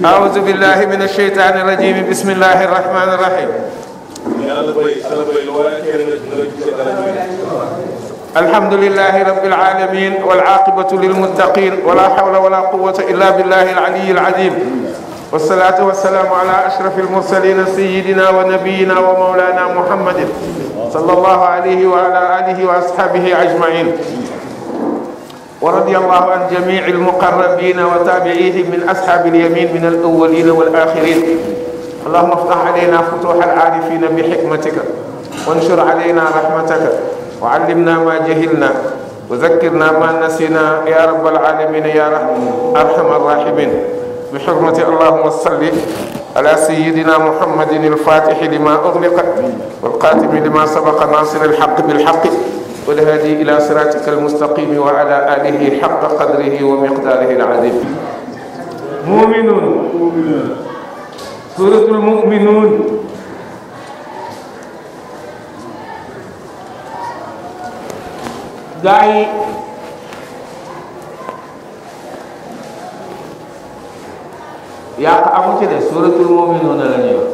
أعوذ بالله من الشيطان الرجيم بسم الله الرحمن الرحيم الحمد لله رب العالمين والعاقبة للمتقين ولا حول ولا قوة إلا بالله العلي العظيم والصلاة والسلام على أشرف المرسلين سيدنا ونبينا ومولانا محمد صلى الله عليه وعلى آله وأصحابه أجمعين ورضي الله عن جميع المقربين وتابعيهم من أصحاب اليمين من الأولين والآخرين اللهم افتح علينا فتوح العارفين بحكمتك وانشر علينا رحمتك وعلمنا ما جهلنا وذكرنا ما نسينا يا رب العالمين يا أرحم الراحمين بحرمة اللهم صل على سيدنا محمد الفاتح لما أغلق والقاتم لما سبق ناصر الحق بالحق والهادي إلى صراطك المستقيم وعلى آله حق قدره ومقداره العظيم. مؤمنون سورة المؤمنون gaay yàq amu ci de suratul mu'minun la ñuy wax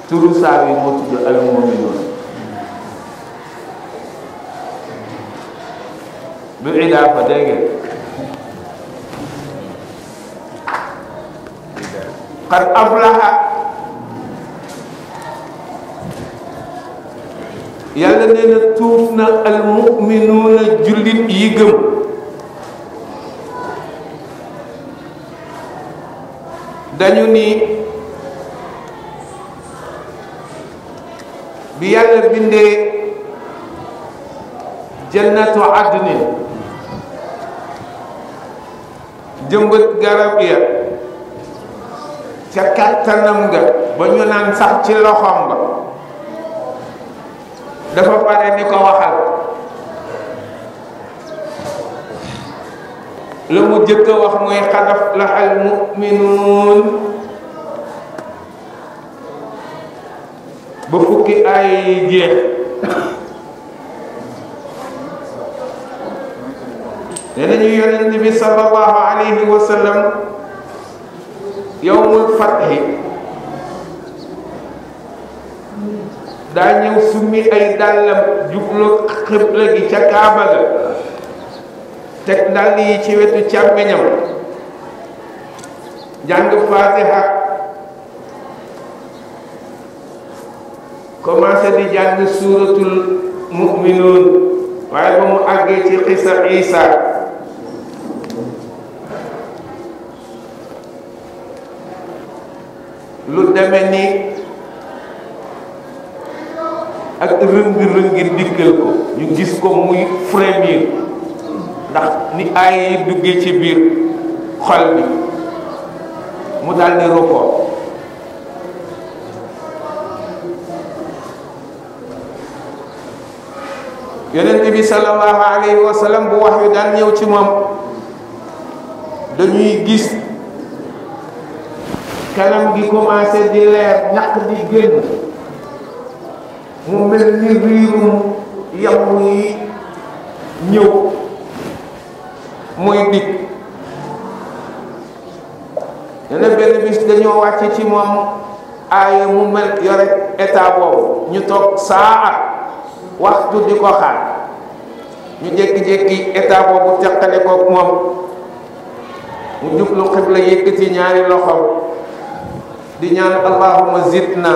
turu saa yi moo tudd al mu'minun bi idaafa dégg ngeen qad aflaha yàlla nee na tuuf na al mu'minuuna jullit yi gëm dañu ni bi yàlla bindee jannatu adnin jëmbat garab ya ca kattanam nga ba ñu naan sax ci loxoom ba dafa pare ni ko waxal la mu jëkk a wax mooy qad aflaha al mu'minuun ba fukki ay jeex nee nañu yonent bi sallallahu alayhi wa sallam yawmul fathi daa ñëw summi ay dàllam jublu xibla gi ca kaaba ga teg dàll yi ci wetu càmmeñam jàng fatiha commencé di jàng suuratul mu'minuun waaye ba mu àggee ci xisa Isa lu deme ni ak rëng-rëngi dikkal ko ñu gis ko muy frémir ndax ni aaya yi duggee ci biir xol bi mu daal di rukoo yonent bi sallallahu alayhi wa sallam bu wax yu daan ñëw ci moom dañuy gis kanam gi commencé di leer ñaq di génn mu mel ni riirum yam yi ñëw mooy dikk dana benn bis dañoo wàcc ci moom aaya mu mel yore état boobu ñu toog saa waxtu di ko xaar ñu jékki-jékki état boobu teqale ko moom mu jublu xibla yëkkati ñaari loxoom di ñaan allahumma zidna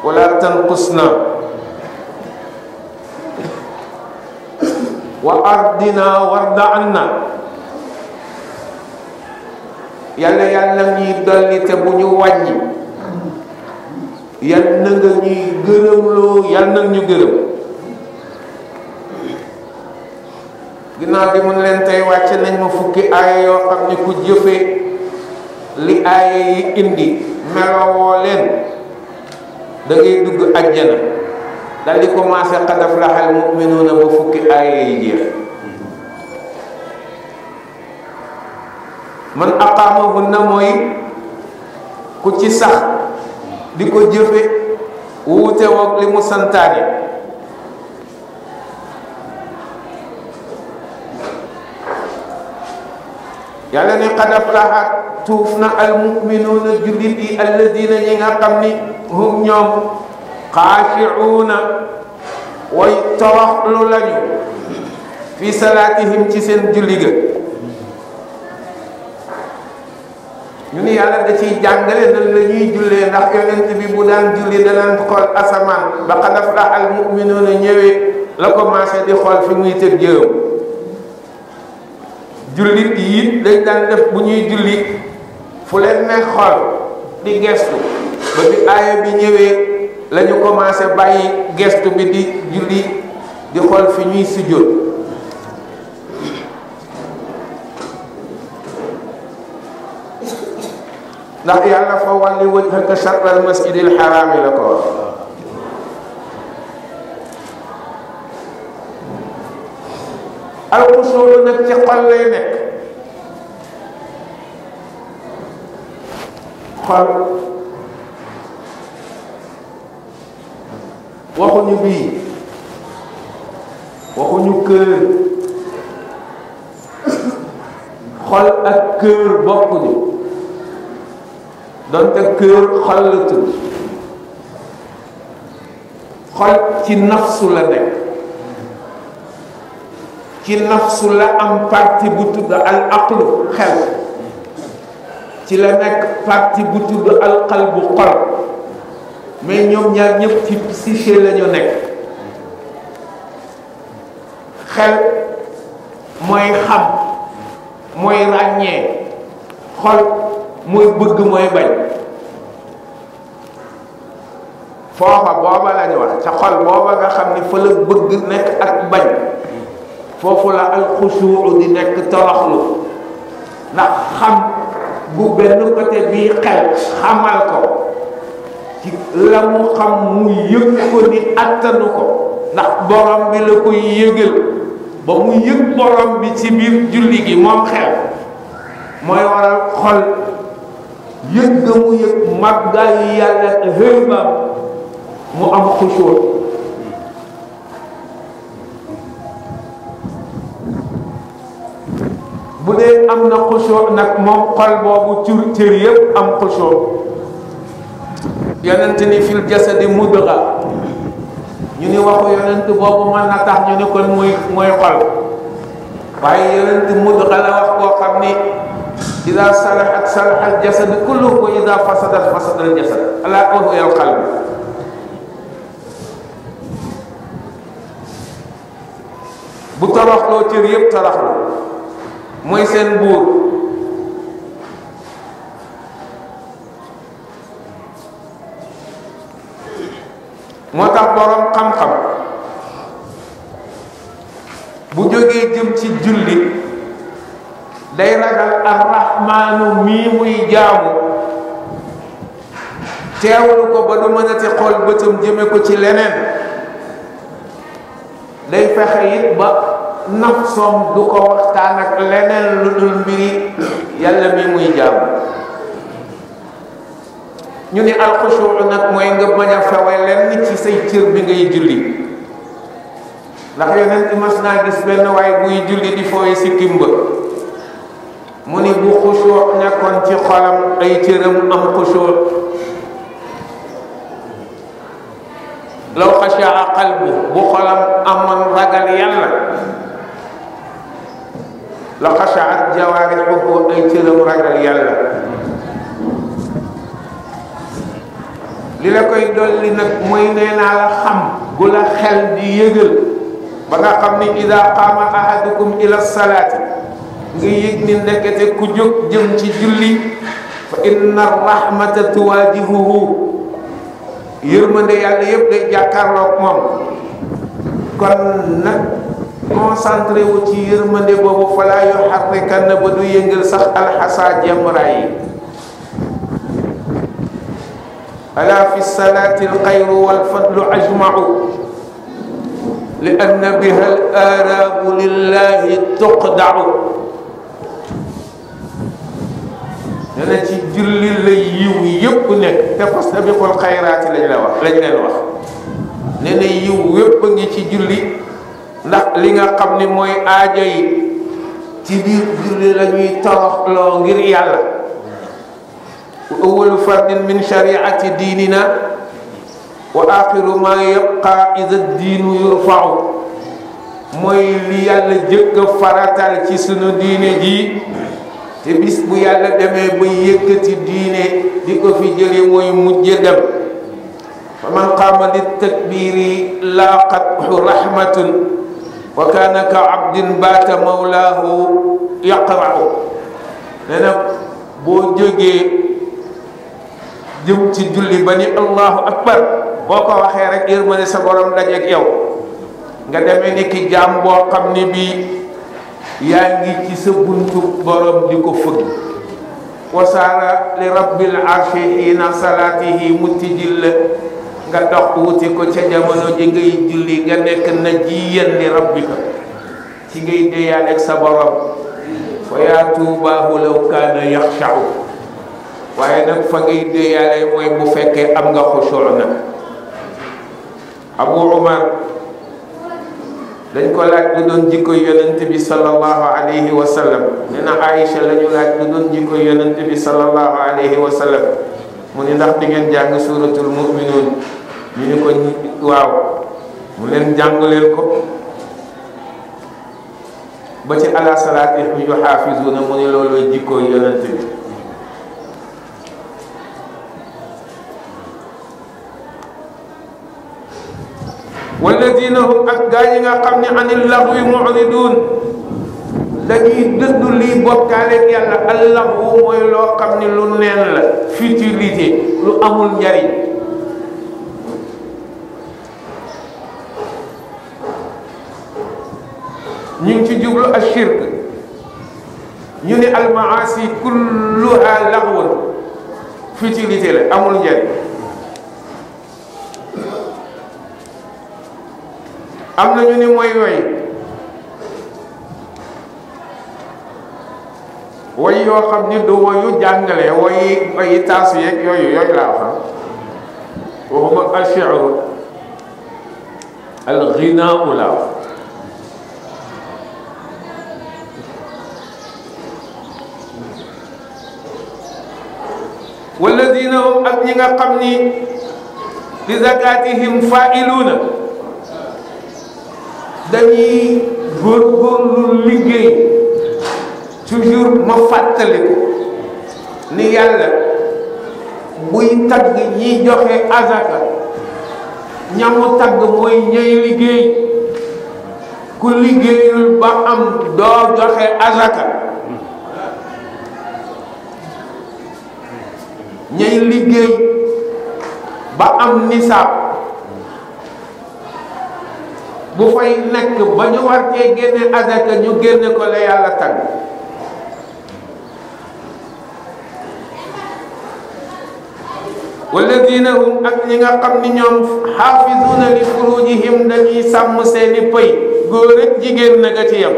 wala tanqusna wa ardina warda anna yàlla yàlla ñuy dolli te bu ñu wàññi yal na nga ñuy gërëmloo yal na ñu gërëm ginnaaw bi mun leen tey wàcce nañ ma fukki aaya yoo xam ne ku jëfe li aaya yi indi melowoo leen da ngay dugg àjjana dal di commencé qad aflaha al mu'minuuna ba fukki aaya yi jeex man aqaamahunna mooy ku ci sax di ko jëfe wuute woog li mu santaane yàlla ne qad aflaha tuuf na almuminuuna jullit yi alladina ñi nga xam ni hum ñoom xaashiuuna way toroxlu lañu fi salaatihim ci seen julli ga. ñu ni yàlla da ciy jàngale nan la ñuy jullee, ndax yonent bi bu daan julli danaan xool asamaan ba qad aflaha almuminuuna ñëwee la commencé di xool fi muy tëg jërëm. jullit yi dañ daan def bu ñuy julli fu leen ne xool di gestu ba bi aaya bi ñëwee la ñu commencé bàyyi gestu bi di julli di xool fi ñuy sujjóot. ndax yàlla fa walli wajhaka shatral masjidil haraami la ko wax. alxusuu nag ci xol lay nekk. xol waxuñu bii waxuñu kër. xol ak kër bokkuñu donte kër xol la tudd. xol ci nafsu la nekk. ci nafsu la am partie bu tudd al aqlu xel, ci la nekk partie bu tudd al qalbu xol, mais ñoom ñaar ñëpp ci psyché la ñu nekk. xel mooy xam mooy ràññee, xol mooy bëgg mooy bañ. foofa booba la ñu wax ca xol booba nga xam ni fa la bëgg nekk ak bañ, foofu la alxusuu di nekk toroxlu. ndax xam bu benn côté bii xel xamal ko ci la mu xam mu yëg ko ni attanu ko, ndax borom bi la koy yëgal ba mu yëg borom bi ci biir julli gi moom xel mooy waral xol yëg ga mu yëg màggaayu yàlla hëybam mu am xusuu. bu dee am na xusoo nag moom xol boobu cër yëpp am xusoo. yonent ni fil jasadi mudga, ñu ni waxu yonent boobu mën na tax ñu ni kon mooy xol, waaye yonent mudga la wax koo xam ni ida salahat salaha al jasad kulluhu wa ida fasadat fasada al jasad ala wa huwa al qalb. bu toroxloo cër yëpp toroxlu, mooy seen buur. moo tax borom xam-xam bu jógee jëm ci julli day ragal arrahmaanu mii muy jaamu teewlu ko ba du mën a ti xool bëtam jëme ko ci leneen. day fexe it ba nafsoom du ko waxtaan ak leneen lu dul mbiri yàlla mi muy jaamu. ñu ni alxusuu nag mooy nga bañ a fewe lenn ci say cër bi ngay julli. ndax yonent mas naa gis benn waay buy julli di fooy sikkim ba mu ni bu xusuu nekkoon ci xolam ay cëram am xusuu, law xashaa qalbu bu xolam amoon ragal yàlla la xashaat jawaarixuhu ay cëram ragal yàlla. li la koy dolli nag mooy nee naa la xam gu la xel di yëgal ba nga xam ni ida qaama ahadukum ila salaati nga yëg ni ndekete ku jóg jëm ci julli fa inna rahmata tuwaajihuhu, yërmande yàlla yëpp day jàkkaarloog moom. kon nag concentré wu ci yërmande boobu falaa yuharrikanna ba du yëngal sax alxasa jamra yi. ala fi salaati alxayru walfadlu ajmau li anna biha al aaraabu lillahi tuqdau. dana ci julli la yiw yëpp nekk te fastabiqul xayraati lañ leen wax ne na yiw yëpp a ngi ci julli. ndax li nga xam ni mooy aajo yi ci biir julli la ñuy toroxloo ngir yàlla. wa awwalu fardin min shariati diinina wa axiru ma yabqa ida diinu yurfau mooy li yàlla jëkk a faratal ci sunu diine ji te bis bu yàlla demee ba yëkkati diine di ko fi jële mooy mujj dem. fa man qaama li takbiri laaqathu rahmatun wa kaana ka abdin baata mawlaahu yaqra'u. nee na boo jógee jëm ci julli ba ni allahu akbar boo ko waxee rek yërmande sa borom dajeeg yow nga demee ni ki jaam boo xam ni bii yaa ngi ci sa buntu borom di ko fëgg. wasaara li rabbil arshi xiina salaatihi mutijil nga dox wuti ko ca jamono ji ngay julli nga nekk na jiyan li rabbika ci ngay déeyaaleeg sa borom. fa yaa tuubaahu law kaana yaxsha'u waaye nag fa ngay déeyaale mooy bu fekkee am nga xusuu na. Abu Umar dañ ko laaj lu doon jikko yonent bi sallallahu alayhi wa sallam. nee na Aïcha la ñu laaj lu doon jikko yonent bi sallallahu alayhi wa sallam. mu ni ndax di ngeen jàng suratul mu'minuun ñu ni ko waaw mu leen jàng leen ko ba ci ala salaatihim yuhaafizuuna mu ni loolooy jikko yonent bi. walladina hum ak gaa yi nga xam ne anil laghwi mu'ridun dañuy dëddu lii bokkaaleeg yàlla. al laghwu mooy loo xam ne lu neen la, futilité, lu amul njariñ. ñu ngi ci jublu ashirk. ñu ne al maasi kulluha laghwun, futilité la, amul njariñ. am na ñu ni mooy woy yoo xam ni du woyu jàngale woyi taasu yeeg yooyu laa xam. waxuma al-shi'ru al-ghinaa'u laa wax. walladina hum ak ñi nga xam ni li zakatihim fa'iluuna dañuy góorgóorlu liggéey. toujours ma fàttaliku ni yàlla buy tagg ñiy joxe azaka ñamu tagg mooy ñay liggéey. ku liggéeyul ba am doo joxe azaka. ñay liggéey ba am nisaab bu fay nekk ba ñu war cee génne azaka ñu génne ko la yàlla tagg. walladina hum ak ñi nga xam ni ñoom xaafizuuna li furujihim dañuy sàmm seeni pëy. góor ak jigéen na nga ci yam.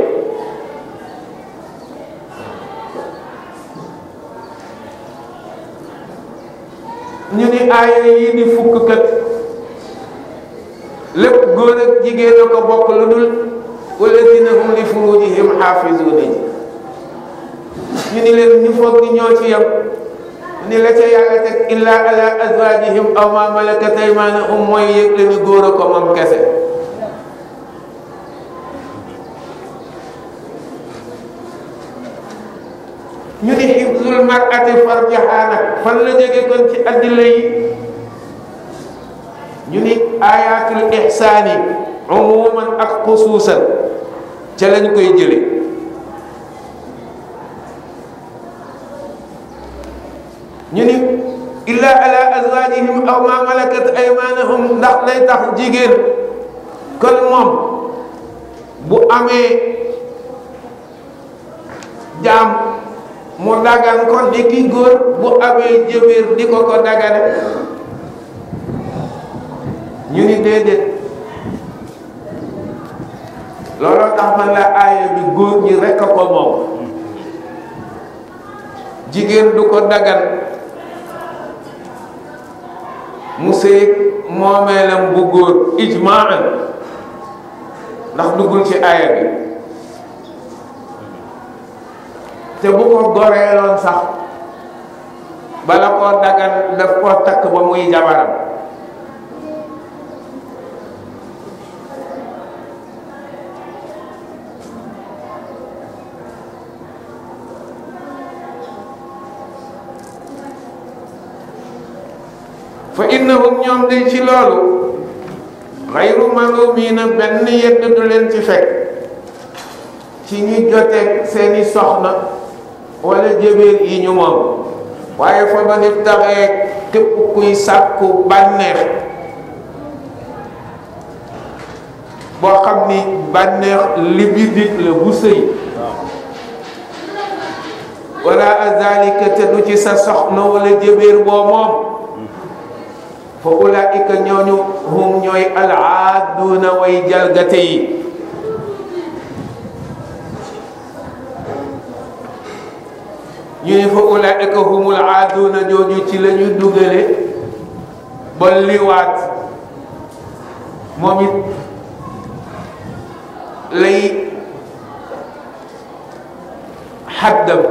ñu ni aaya yi di fukk kat lépp góor ak jigéen a ko bokk lu dul walladina hum li furujihim xaafizuuna ñu ni leen ñu foog ni ñoo ci yam. ni la ca yàlla teg illa ala azwajihim aw ma malakat aymanuhum mooy yëg la ni góor a ko moom kese. ñu ni hifzul mar'ati farjaha nag fan la jóge kon ci addila yi. ñu ni ayatul ihsaani umuman ak xusuusan ca lañ koy jële. ñu ni illa ala azwajihim aw ma malakat aymanuhum ndax lay tax jigéen kon moom bu amee jaam mu dagan ko ni ki góor bu amee jëbéer di ko dagane. ñu ni déedéet looloo tax man la aaya bi góor ñi rekk a ko moom. jigéen du ko dagan mu sëy moomeelam bu góor ijmaan ndax duggul ci aaya bi. te bu ko goreeloon sax bala koo dagan daf koo takk ba muy jabaram. fa innahum ñoom day ci loolu xayru malumiina benn yedd du leen ci fekk ci ñi joteeg seeni soxna wala jëbeer yi ñu moom. waaye fa man ibtaxee képp kuy sàkku bànneex boo xam ni bànneex libidique la bu sëy wala azalika te du ci sa soxna wala jëbeer boo moom fa ulaika ñooñu hum ñooy alaaduuna way jalgate yi. ñu ne fa ulaika humul aaduuna ñooñu ci la ñu dugale ba liwaat moom it lay xaddam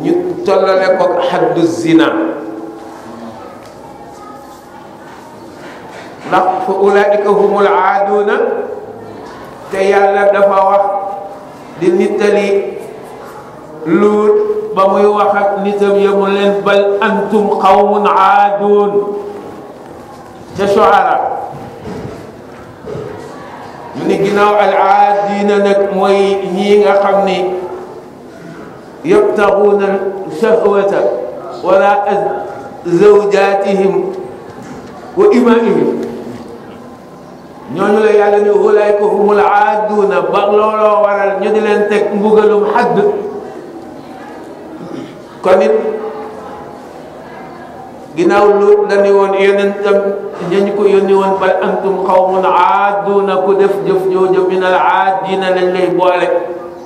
ñu tollale ko xaddu zina ndax fa ulaika humul aaduuna te yàlla dafa wax di nittali Luut ba muy wax ak nitam ya mu leen bal antum qawmun aaduun ca Shuara ñu ni ginnaaw al aadiina nag mooy ñii nga xam ni yabtaxuuna shahwata wala zawjaatihim wa imaa'ihim ñooñu la yàlla ni ulaa'ika humul aaduuna ba looloo waral ñu di leen teg mbugalum xadd. kon it ginnaaw lu la ni woon yonentam ñañ ko yónni woon bal antum qawmun aaduuna ku def jëf jooju min al aadiina lañ lay boole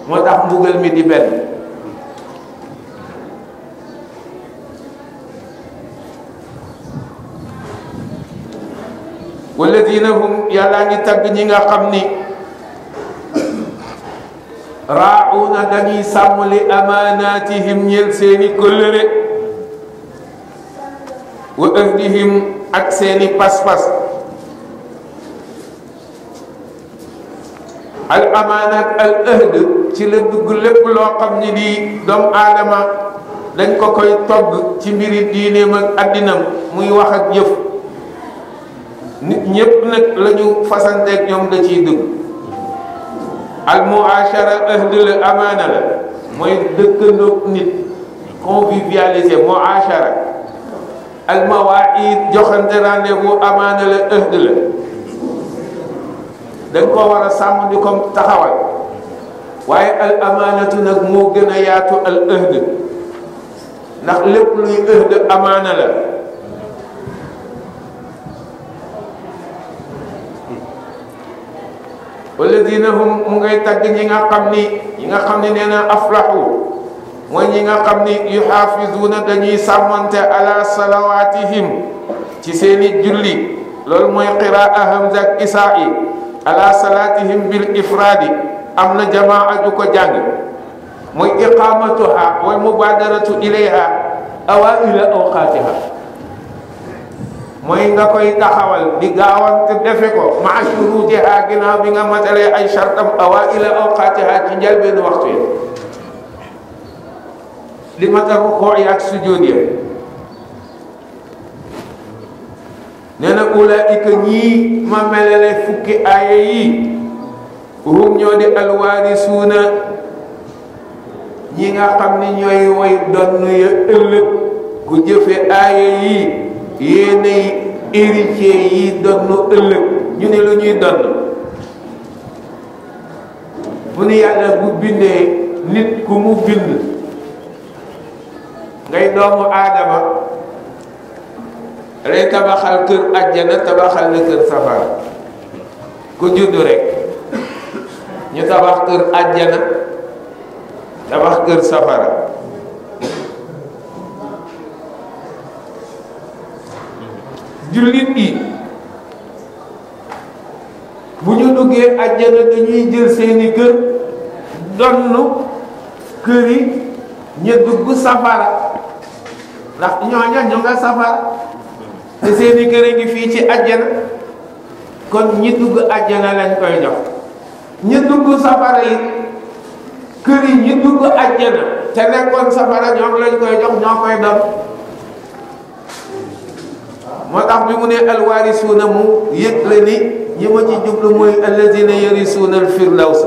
moo tax mbugal mi di benn. walladina hum yàllaa ngi tagg ñi nga xam ni raa'uuna dañuy sàmm li amaanaatihim ñeel seeni kóllëre wa ahdihim ak seeni pas-pas. al amaanaat al ahd ci la dugg lépp loo xam ni lii doomu aadama dañ ko koy togg ci mbiri diineem ak addinam muy wax ak jëf. nit ñépp nag la ñu fasanteeg ñoom da ciy dugg. al muashara ahd la amaana la mooy dëkkandoog nit convivialité muashara. al mawaid joxante rendez-vous amaana la ahd la dañ ko war a sàmm di ko taxawal waaye al amaanatu nag moo gën a yaatu al ahd ndax lépp luy ahd amaana la. walladina hum mu ngay tagg ñi nga xam ni nee na aflahu mooy ñi nga xam ni yuxaafizuuna dañuy sàmmante ala salawatihim ci seeni julli loolu mooy qiraa hamza ak isaa'i ala salatihim bil ifraadi am na jamaa ju ko jàng mooy iqamatuha wal mubadaratu ilayha awaila awqatiha mooy nga koy taxawal di gaawante defe ko maa shurutiha ginnaaw bi nga matalee ay shartam awaila awqatiha ci njëlbéenu waxtu yi li matal rukuu yi ak sujjóot yi. nee na ulaika ñii ma melale fukki aaya yi hum ñoo di alwaarisuuna ñi nga xam ni ñooy way donn ya ëllëg ku jëfe aaya yi yéenay héritier yi donn ëllëg. ñu ne lu ñuy donn bu ni yàlla bu bindee nit ku mu bind ngay doomu aadama rek tabaxal kër àjjana tabaxal la kër safara ku juddu rek ñu tabax kër àjjana tabax kër safara. jullit yi bu ñu duggee àjjana dañuy jël seeni kër donn kër yi ñu dugg safara ndax ñooña ñu nga safara te seeni kër a ngi fii ci àjjana kon ñi dugg àjjana lañ koy jox ñi dugg safara yi kër yi ñi dugg àjjana te nekkoon safara ñoom lañ koy jox ñoo koy doon moo tax bi mu ne alwaarisuuna mu yëg la ni ñi ma ci jublu mooy allazina yarisuuna al firdaws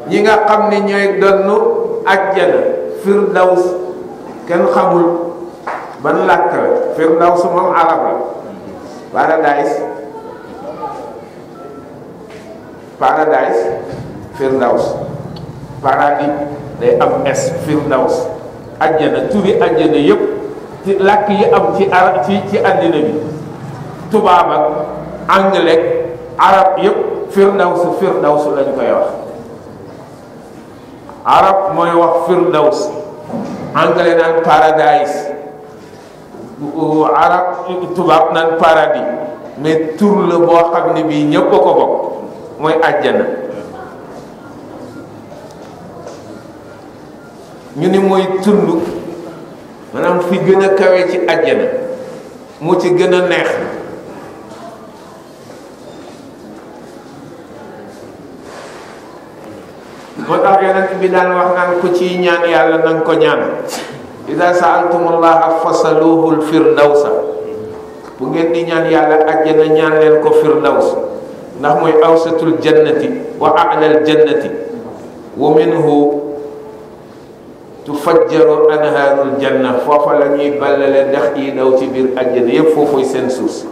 ñi nga xam ne ñooy donnu àjjana firdaws kenn xamul ban làkk la firdaws moom arab la paradise firdaws paradis day am es firdaws àjjana turi àjjana yëpp ci làkk yi am ci arab ci àddina bi tubaab ak anglais arab yëpp firdaws lañ koy wax arab mooy wax firdaws anglais naan paradise arab tubaab naan paradis mais tur la boo xam ne bii ñëpp a ko bokk mooy àjjana ñu ni mooy tund maanaam fi gën a kawe ci àjjana mu ci gën a neex moo tax yonent bi daan wax naan ku ciy ñaan yàlla na nga ko ñaan ida saaltumullaha fasaluhul firdawsa bu ngeen di ñaan yàlla àjjana ñaan leen ko firdaws ndax mooy awsatul jannati wa a'lal jannati wa minhu tufajjaru anhaarul janna foofa la ñuy ballale dex yi daw ci biir àjjana yépp foofuy seen suus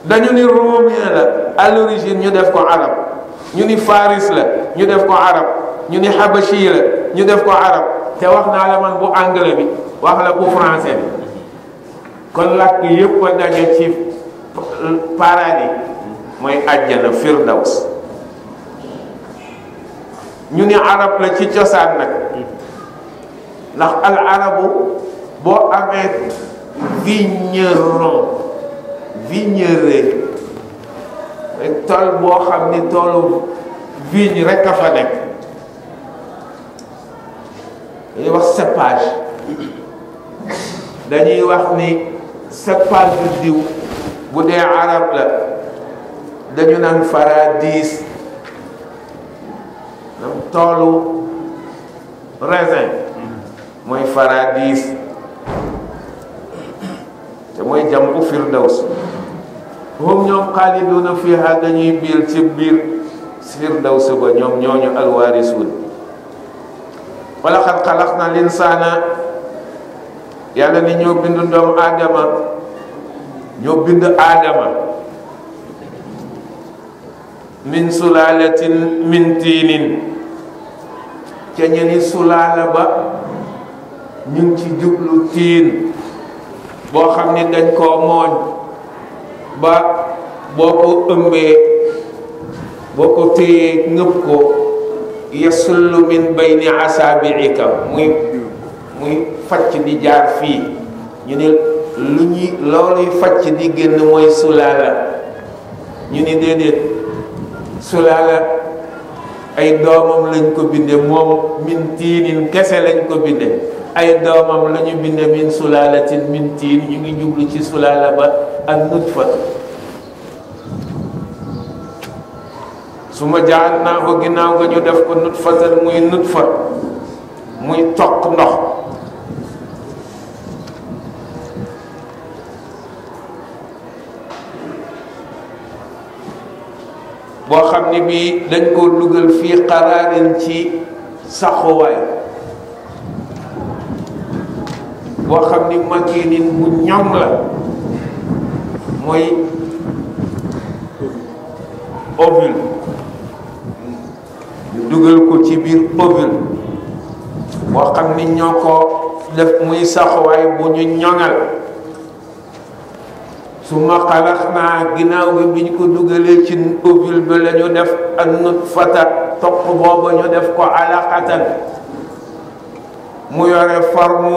dañu ni romain la à l'origine ñu def ko arab ñu ni faris la ñu def ko arab ñu ni habashi la ñu def ko arab te wax naa la man bu anglais bi wax la bu français bi kon làkk yépp a daje ci paradis mooy àjjana firdaws ñu ni arab la ci cosaan nag ndax al arabu boo amee vigneron rek tool boo xam ni toolu vigne rek a fa nekk dañuy wax cépage dañuy wax ni cépage du diw bu dee arab la dañu naan faradis toolu raisin mooy faradis te mooy jamu firdaws moom ñoom xaaliduna fiha dañuy biir ci biir firdaws ba ñoom ñooñu alwaarisuun wala xad xalaqna linsaana yàlla ni ñoo bind doomu aadama ñoo bind aadama min sulaalatin min tiinin ca ñeni sulaala ba ñu ngi ci jublu tiin boo xam ni dañ koo mooñ ba boo ko ëmbee boo ko téyee ngëb ko yasullu min bayni asaabiika muy facc di jaar fii ñu ni looluy facc di génn mooy sulaala ñu ni déedéet sulaala ay doomam lañ ko binde moom min tiinin kese lañ ko binde ay doomam la ñu binde min sulaalatin min tiin ñu ngi jublu ci sulaala ba ak nutfa su ma jaar naa ko ginnaaw nga ñu def ko nutfatan muy nutfa muy toq ndox boo xam ni bii dañ koo dugal fii qaraarin ci saxuwaay boo xam ni makinin bu ñoŋ la mooy ovule ñu dugal ko ci biir ovule boo xam ni ñoo ko def muy saxuwaay bu ñu ñoŋal su ma xalax naa ginnaaw gi bi ñu ko dugalee ci ovule ba la ñu def ak nutfata toq booba ñu def ko alaqatan mu yore forme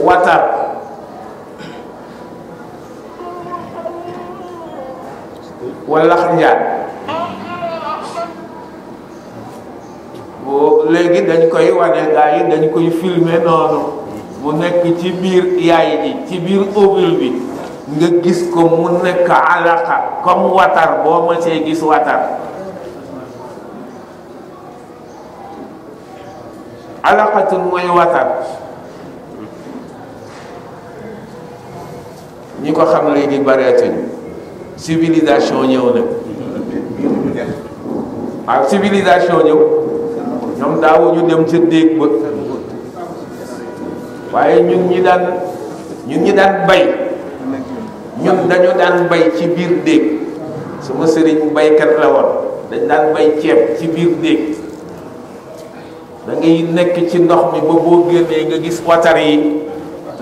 watar walax njaan boo léegi dañ koy wane gaa yi dañ koy filmer noonu mu nekk ci biir yaay ji ci biir ovule bi nga gis ko mu nekk alaqa comme watar boo mësee gis watar alaqatun mooy watar ñi ko xam léegi bareetuñ civilisation ñëw na waaw civilisation ñëw ñoom daawuñu dem ca déeg ba waaye ñun ñi daan bay ñun dañu daan bay ci biir déeg sama sëriñ baykat la woon dañ daan bay ceeb ci biir déeg da ngay nekk ci ndox mi ba boo génnee nga gis watar yi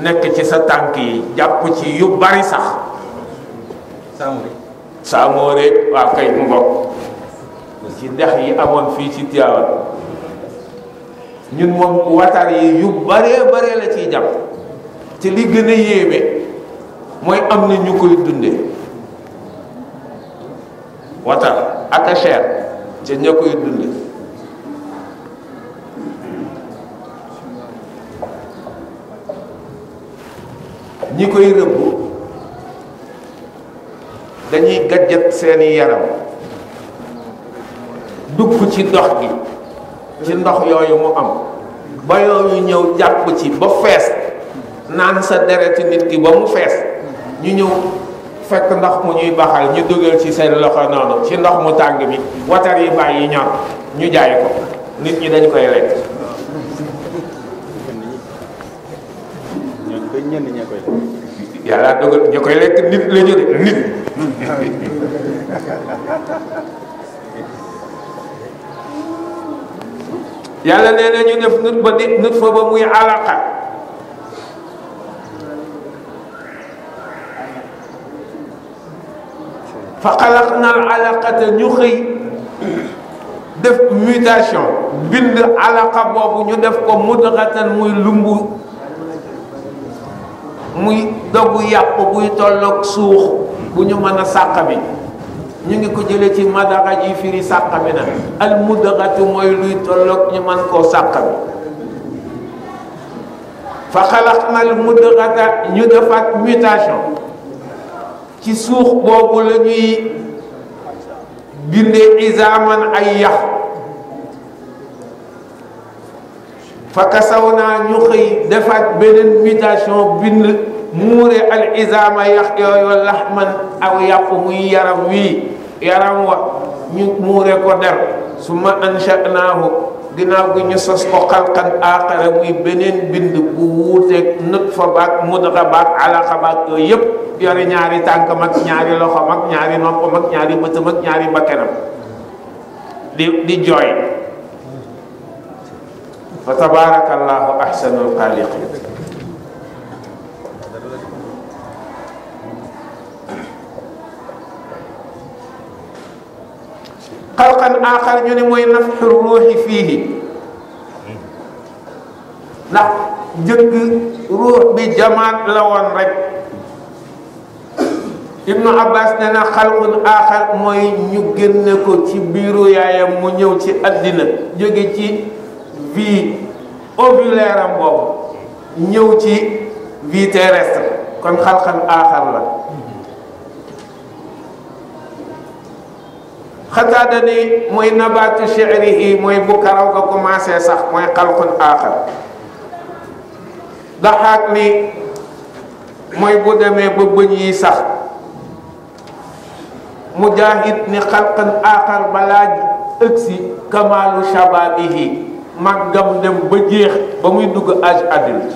nekk ci sa tànk yi jàpp ci yu bari sax saamoore waaw kay mu ngoog ci dex yi amoon fii ci Tiwaawan ñun moom watar yi yu baree baree la ciy jàpp te li gën a yéeme mooy am na ñu koy dunde watar ak a cher te ña koy dunde ñi koy rëbb dañuy gajjat seeni yaram dugg ci ndox gi ci ndox yooyu mu am ba yooyu ñëw jàpp ci ba fees naan sa dereti nit ki ba mu fees ñu ñëw fekk ndox mu ñuy baxal ñu dugal ci seen loxo noonu ci ndox mu tàng mi watar yi bàyyi ñor ñu jaay ko nit ñi dañ koy lekk yàlla dogal ñu koy lekk nit la ñu de nit yàlla nee na ñu def nit ba nit fa ba muy alaqa fa xalaqna al alaqata ñu xëy def mutation bind alaqa boobu ñu def ko mudghatan muy lumbu muy dogu yàpp buy tolloog suux bu ñu mën a sàq bi ñu ngi ko jëlee ci madaga ji firi sàq bi na al mudghatu mooy luy tolloog ñu mën koo sàq bi fa xalaqna al mudghata ñu defaat mutation ci suux boobu la ñuy bindee izaaman ay yax fa kasaw naa ñu xëy defaat beneen mutation bind muure al izaama yax yooyu laxman aw yàpp muy yaram wii yaram wa ñu muure ko der summa ansha'naahu ginnaaw gi ñu sos ko xalqan aaxara muy beneen bind bu wuuteeg nutfa baag mudga baag alaqa baag yooyu yëpp yore ñaari tànkam ak ñaari loxom ak ñaari noppam ak ñaari bëtam ak ñaari bakkenam di jooy fa tabarakallahu ahsanul xaaliqin xalqan aaxar ñu ne mooy nafxu ruuxi fiihi ndax jëkk ruux bi jamaat la woon rek Ibnu Abbas nee na xalqun aaxar mooy ñu génne ko ci biiru yaayam mu ñëw ci àddina jóge ci vie ovulaire am boobu ñëw ci vie terrestre kon xalqan aaxar la Xataada ni mooy nabaatu shi'rihi mooy bu karaw ga commencé sax mooy xalqun aaxar Daxaak ni mooy bu demee ba bëñ yi sax Mujaahid ni xalqan aaxar balaa ëgsi kamaalu shababihi màggam dem ba jeex ba muy dugg âge adulte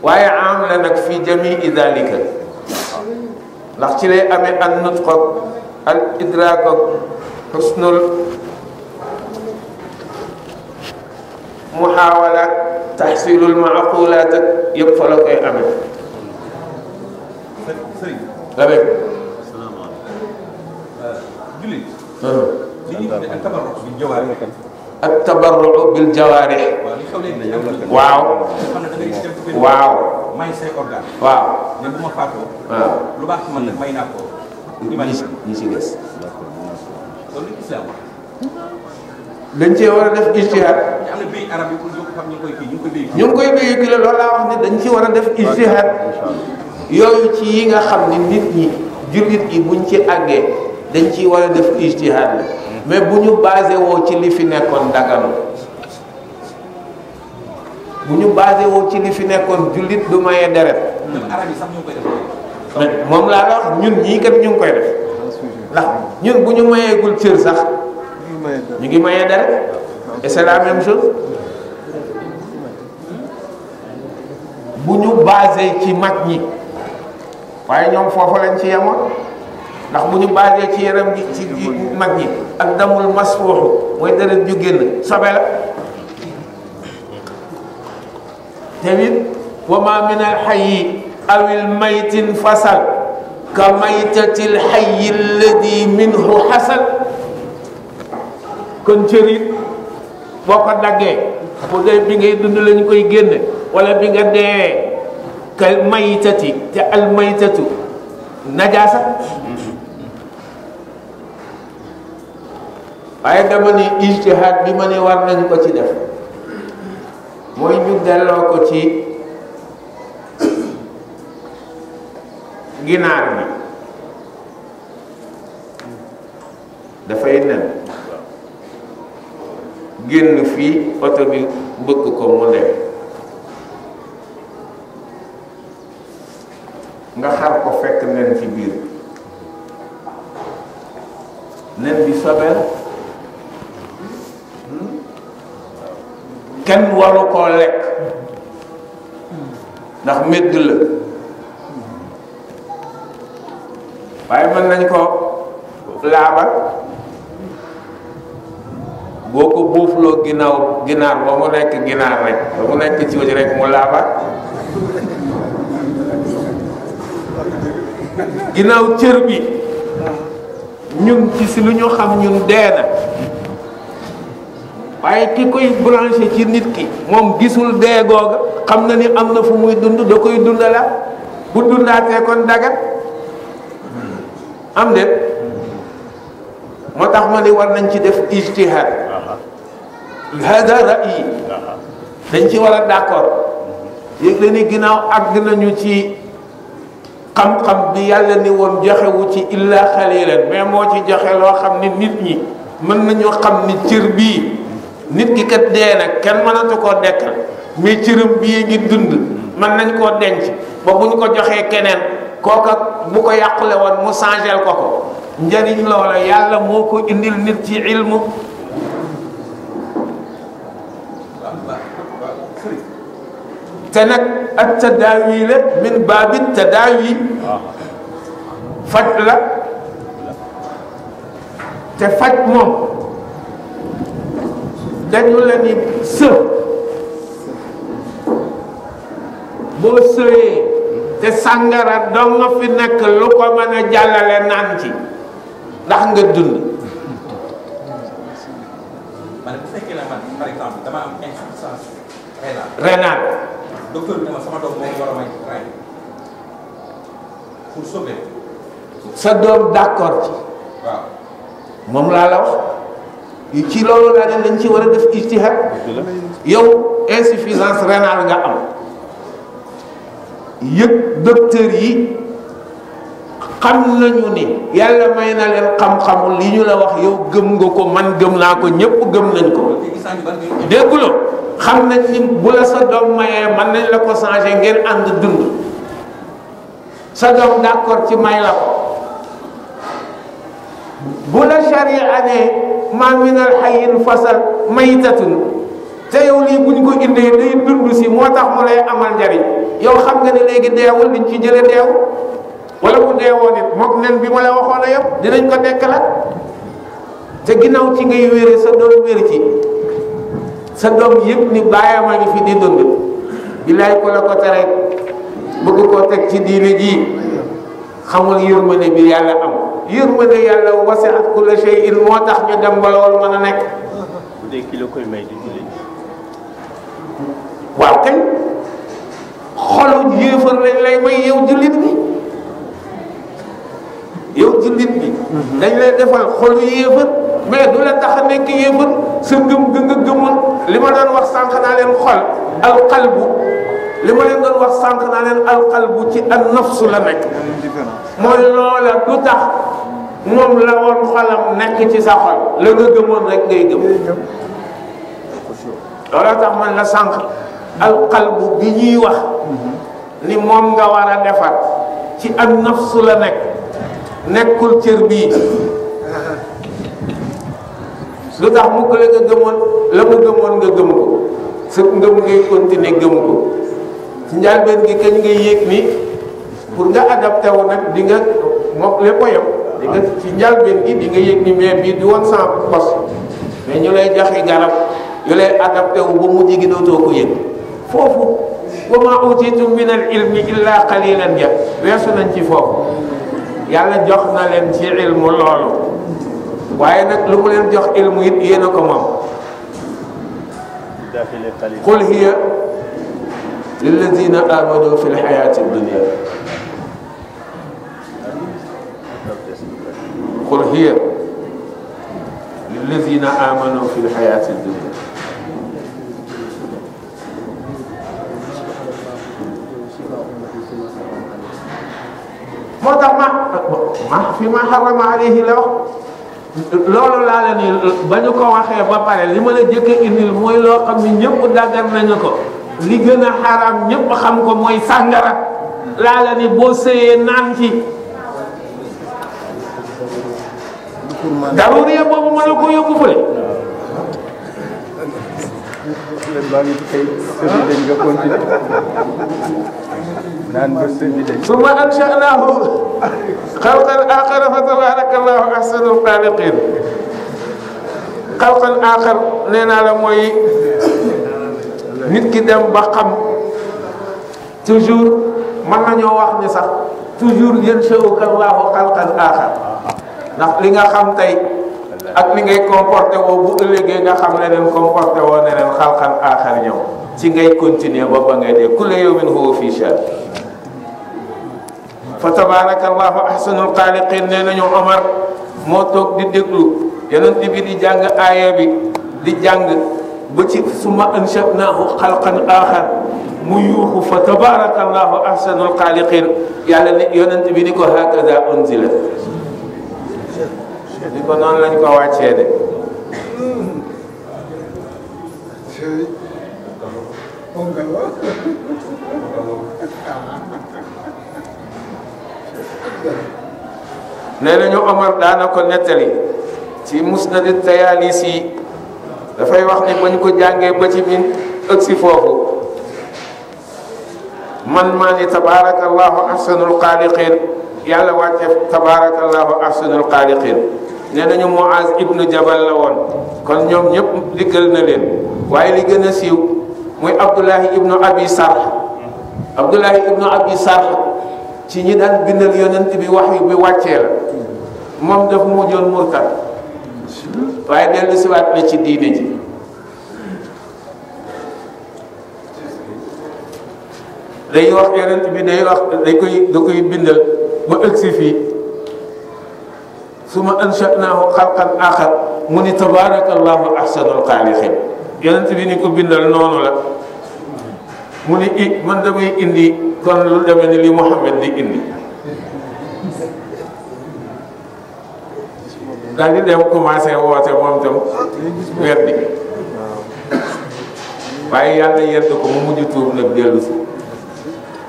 waaye am la nag fi jamii dalika ndax ci lay amee an nutq al idraak ak xusnul muhaawalaat taxsilul maaqulaat ak yëpp fa la koy amee la bekk jullit li ñuy tuddee ak tabarru bil jawaarih ak tabarru bil jawaarih waaw waaw may say organe. waaw ne bu ma faatoo. waaw lu baax ci man nag may naa ko. ñi si des loolu li islam wax. dañ cee war a def ijtihaad. am na pays arab yi pour yokk xam ñu koy kii ñu ngi koy béy. ñu ngi koy véhiculer loolu laa wax ne dañ ci war a def ijtihaad yooyu ci yi nga xam ni nit ñi jullit yi buñ ci àggee dañ ciy war a def ijtihaad la mais bu ñu basé woo ci li fi nekkoon daganu bu ñu basé woo ci li fi nekkoon jullit du maye deret. même arab yi sax ñu ngi koy def. mais moom laa la wax ñun ñii kat ñu ngi koy def ndax ñun bu ñu mayeegul cër sax ñu ngi maye deret et c'est la même chose bu ñu basé ci mag ñi waaye ñoom foofu lañ ci yemoon ndax bu ñu basé ci yaram gi ci mag ñi ak damul masfuuxu mooy deret ju génn sobe la tamit wa ma min al hayyi awil maytin fasal ka maytatil hayyi alladi minhu xasal kon cër it boo ko daggee bu dee bi ngay dund lañu koy génne wala bi nga dee ka maytati te al maytatu najaasa waaye dama ni ijtihaad bi ma ne war nañ ko ci def mooy ñu delloo ko ci ginaar bi dafay nen génn fii oto bi bëgg ko mu dem nga xar ko fekk nen ci biir nen bi sobeel kenn waru koo lekk ndax médd la waaye mën nañ ko laabal boo ko buufloo ginaar ba mu nekk ginaar rek ba mu nekk ci wëj rek mu laabal ginnaaw cër bi ñun ci si lu ñu xam ñun dee na waaye ki koy branché ci nit ki moom gisul dee googa xam na ni am na fu muy dund da koy dundalaat bu dundaatee kon dagat am de moo tax ma ni war nañ ci def ijtihaad hada ra'yi dañ ci war a d'accord yëg la ni ginnaaw àgg nañu ci xam-xam bi yàlla ni woon joxewu ci illa xalilan mais moo ci joxe loo xam ni nit ñi mën nañu xam ni cër bii nit ki kat dee nag kenn mënatu koo dekkal mais cëram bii ngi dund mën nañ koo denc ba bu ñu ko joxee keneen kooka bu ko yàqule woon mu changel ko ko njëriñ loola yàlla moo ko indil nit ci ilmu te nag ak tadaawi la min baabi tadaawi faj la te faj moom dañu la ni boo sëyee te sàngara doo nga fi nekk lu ko mën a jàllale naan ci ndax nga dund. man bu fekkee ne man par exemple dama am insuffisance rénale. docteur bi ne ma sama doom moo war a may rein pour sauver. sa doom d'accord ci. waaw moom laa la wax ci loolu laa ne dañ ci war a def ijtihad yow insuffisance rénale nga am yëg docteur yi xam nañu ni yàlla may na leen xam-xamul li ñu la wax yow gëm nga ko man gëm naa ko ñëpp gëm nañ ko dégguloo xam nañ ni bu la sa doom mayee man nañ la ko changé ngeen ànd dund sa doom d'accord ci may la ko bu la charia ne ma min al hayyin fasal maytatun te yow lii buñ ko indee day dund si moo tax mu lay amal njariñ yow xam nga ne léegi deewul liñ ci jële deew wala bu deewoo nit mook nen bi ma la waxoon a yëpp dinañ ko dekkalaat te ginnaaw ci ngay wére sa doom wér ci sa doom yëpp ni bàyyam a ngi fi di dund billaay ko la ko tere bëgg koo teg ci diine ji xamul yërmande bi yàlla am yërmande yàlla wasi'at kulla shay'in moo tax ñu dem ba loolu mën a nekk. bu dee kilo koy may di julli. waaw kañ xolu yéefar lañ lay may yow jullit bi dañ lay defal xolu yéefar mais du la tax a nekk yéefar sa ngëm ga nga gëmoon li ma doon wax sànq naa leen xol alqalbu li ma leen doon wax sànq naa leen alqalbu ci an nafsu la nekk mooy loola du tax moom la woon xolam nekk ci sa xol la nga gëmoon rek ngay gëm loola tax man la sànq alqalbu bi ñuy wax ni moom nga war a defar ci an nafsu la nekk nekkul cër bii lu tax mukk la nga gëmoon la mu gëmoon nga gëm ko sa ngëm ngay continuer gëm ko ci njëlbéen gi kañ ngay yéeg ni pour nga adapté wu nag di nga moom lépp a yem di nga ci njëlbéen gi di nga yéeg ni mais bii du woon sans poste mais ñu lay joxe garab yu lay adapté wu ba mujj gi dootoo ko yëg foofu wa ma utitum min al ilmi illa qalilan ja weesu nañ ci foofu yàlla jox na leen ci ilmu loolu waaye nag lu mu leen jox ilmu it yéen a ko moom qul hiya lilladina amanu fi lxayati dunia qul hiya lilladina amanu fi lxayati dunia moo tax fi ma xarama alayhi la wax loolu laa la ni ba ñu ko waxee ba pare li ma la jëkk a indil mooy loo xam ni ñëpp daggar nañu ko li gën a xaraam ñëpp xam ko mooy sàngara laa la ni boo sëyee naan ci daruriya boobu mën a ko yóbbu fële ثم أنشأناه خلقا آخر فتبارك الله أحسن الخالقين خلقا آخر nee naa la mooy nit ki dem ba xam toujours mën nañoo wax ni sax toujours yansha'uka Allahu xalqan aaxar ndax li nga xam tey ak li ngay comporté woo bu ëllëgee nga xam ne leen comporté woo ne leen xalqan aaxar ñëw ci ngay continuer ba ba ngay dee kulla yawmin huwa fii sha'n fa tabarakallahu ahsanul xaaliqin nee nañu Omar moo toog di déglu yonent bi di jàng aaya bi di jàng ba ci summa ansha'naahu xalqan aaxar mu yuuxu fa tabarakallahu ahsanul xaaliqin yàlla ne yonent bi ni ko hakaza unzila ni ko noonu lañ ko wàccee de nee nañu Omar daana ko nettali ci musnad Tayaalisi dafay wax ni ba ñu ko jàngee ba ci min ëgsi foofu man maa ni tabarakallahu ahsanul xaaliqin yàlla wàcce tabarakallahu ahsanul xaaliqin nee nañu Muaz ibnu Jabal la woon kon ñoom ñëpp diggal na leen waaye li gën a siiw muy Abdullahi ibnu Abi Sarh Abdullahi ibnu Abi Sarh ci ñi daan bindal yonent bi wax bi wàccee la moom dafa mujjoon murtad waaye dellu siwaat na ci diine ji day wax yonent bi day wax da koy bindal ba ëgsi fii suma ansha'naahu xalqan aaxar mu ni tabarakallahu ahsanul xaaliqin yonent bi ni ko bindal noonu la mu ni man damay indi kon lu demee ni li Muhammad di indi daal di dem commencé woote moom tam weddi waaye yàlla yedd ko mu mujj tuub nag dellu si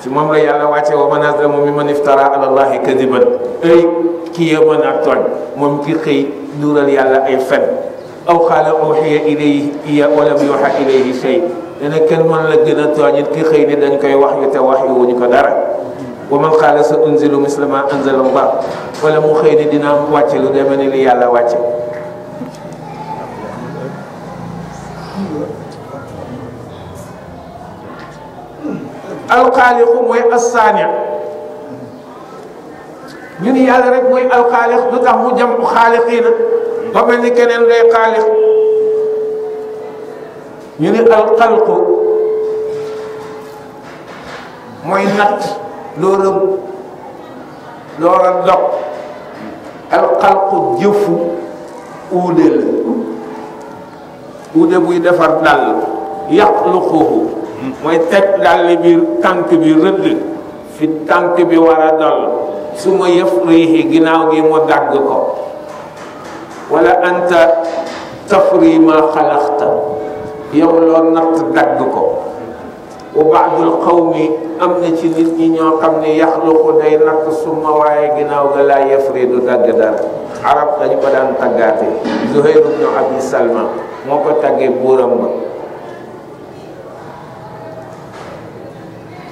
ci moom la yàlla wàcce wa man azlamu mimman iftara ala allahi kadiban ay kii ya mën a tooñ moom ki xëy duural yàlla ay fen aw qaala uhiya ilayhi wa lam yuha ilayhi shay dana kenn mën la gën a tooñit ki xëy ni dañ koy wax yu te wax yu wuñu ko dara wa man qaala sa unzilu misla ma anzala allah wala mu xëy ni dina wàcce lu demee ni li yàlla wàcce alxaaliqu mooy assaani ñu ni yàlla rek mooy alxaaliq lu tax mu jam xaaliqiina ba mel ni keneen day xaaliq ñu ni alxalqu mooy natt loolu dog alxalqu jëfu uude la uude buy defar dàll yaxluquhu mooy teg dàll bi tànk bi rëdd fi tànk bi war a dal su ma yëf riixi ginnaaw gi mu dagg ko wala anta tafri ma xalaxta yow loo natt dagg ko wa baadul qawmi am na ci nit ñi ñoo xam ne yaxluqu day natt suma waaye ginnaaw ga laa yafri du dagg dara arab dañu ko daan taggaate Zuhayr ibn Abi Salma moo ko taggee buuram ba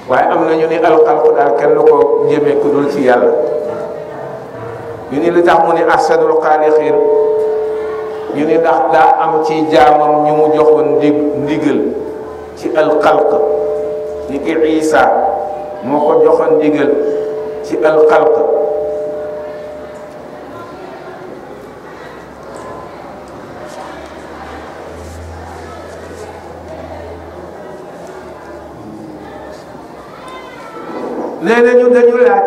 waaye am na ñu ni alxalqu daal kenn ko jëmee ku dul ci yàlla ñu ni li tax mu ni ahsanul xaaliqiin ñu ni ndax daa am ci jaamam ñu mu joxoon ndigal ci alxalq ni ki Isa moo ko joxoon ndigal ci alxalq nee nañu dañu laaj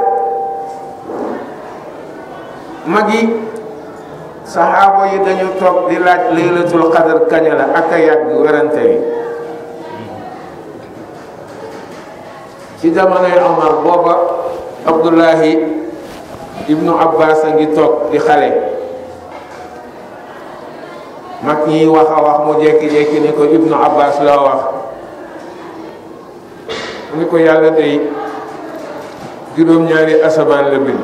magi saxaaba yi dañu toog di laaj laylatul qadar kañ la ak a yàgg werante yi ci jamonoy Omar booba Abdullahi ibnu Abbas a ngi toog di xale mag ñi wax a wax mu jékki-jékki ni ko ibnu Abbas loo wax ni ko yàlla day juróom-ñaari asamaan la bind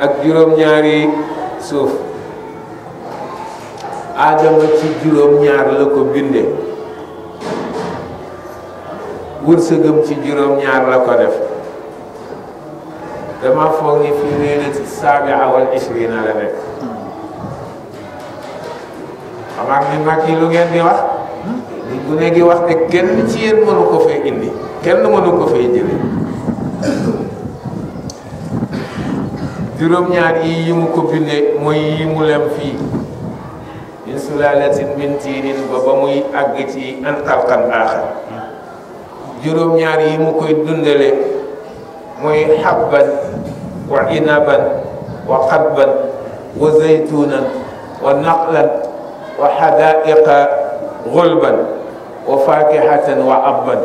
ak juróom-ñaari suuf Aadama ci juróom-ñaar la ko bindee wërsëgam ci juróom-ñaar la ko def dama foog ni fii leylati saabia wal ishrina la nekk xamaat ni mag yi lu ngeen di wax li gune gi wax ne kenn ci yéen mënu ko fee indi kenn mënu ko fee jële juróom-ñaar yi mu ko bindee mooy yi mu lem fii min sulalatin min tiinin ba muy àgg ci an xalqan aaxar juróom-ñaar yi mu koy dundale mooy habban wa inaban wa xadban wa zaytunan wa naqlan wa hadaiqa gulban wa fakihatan wa abban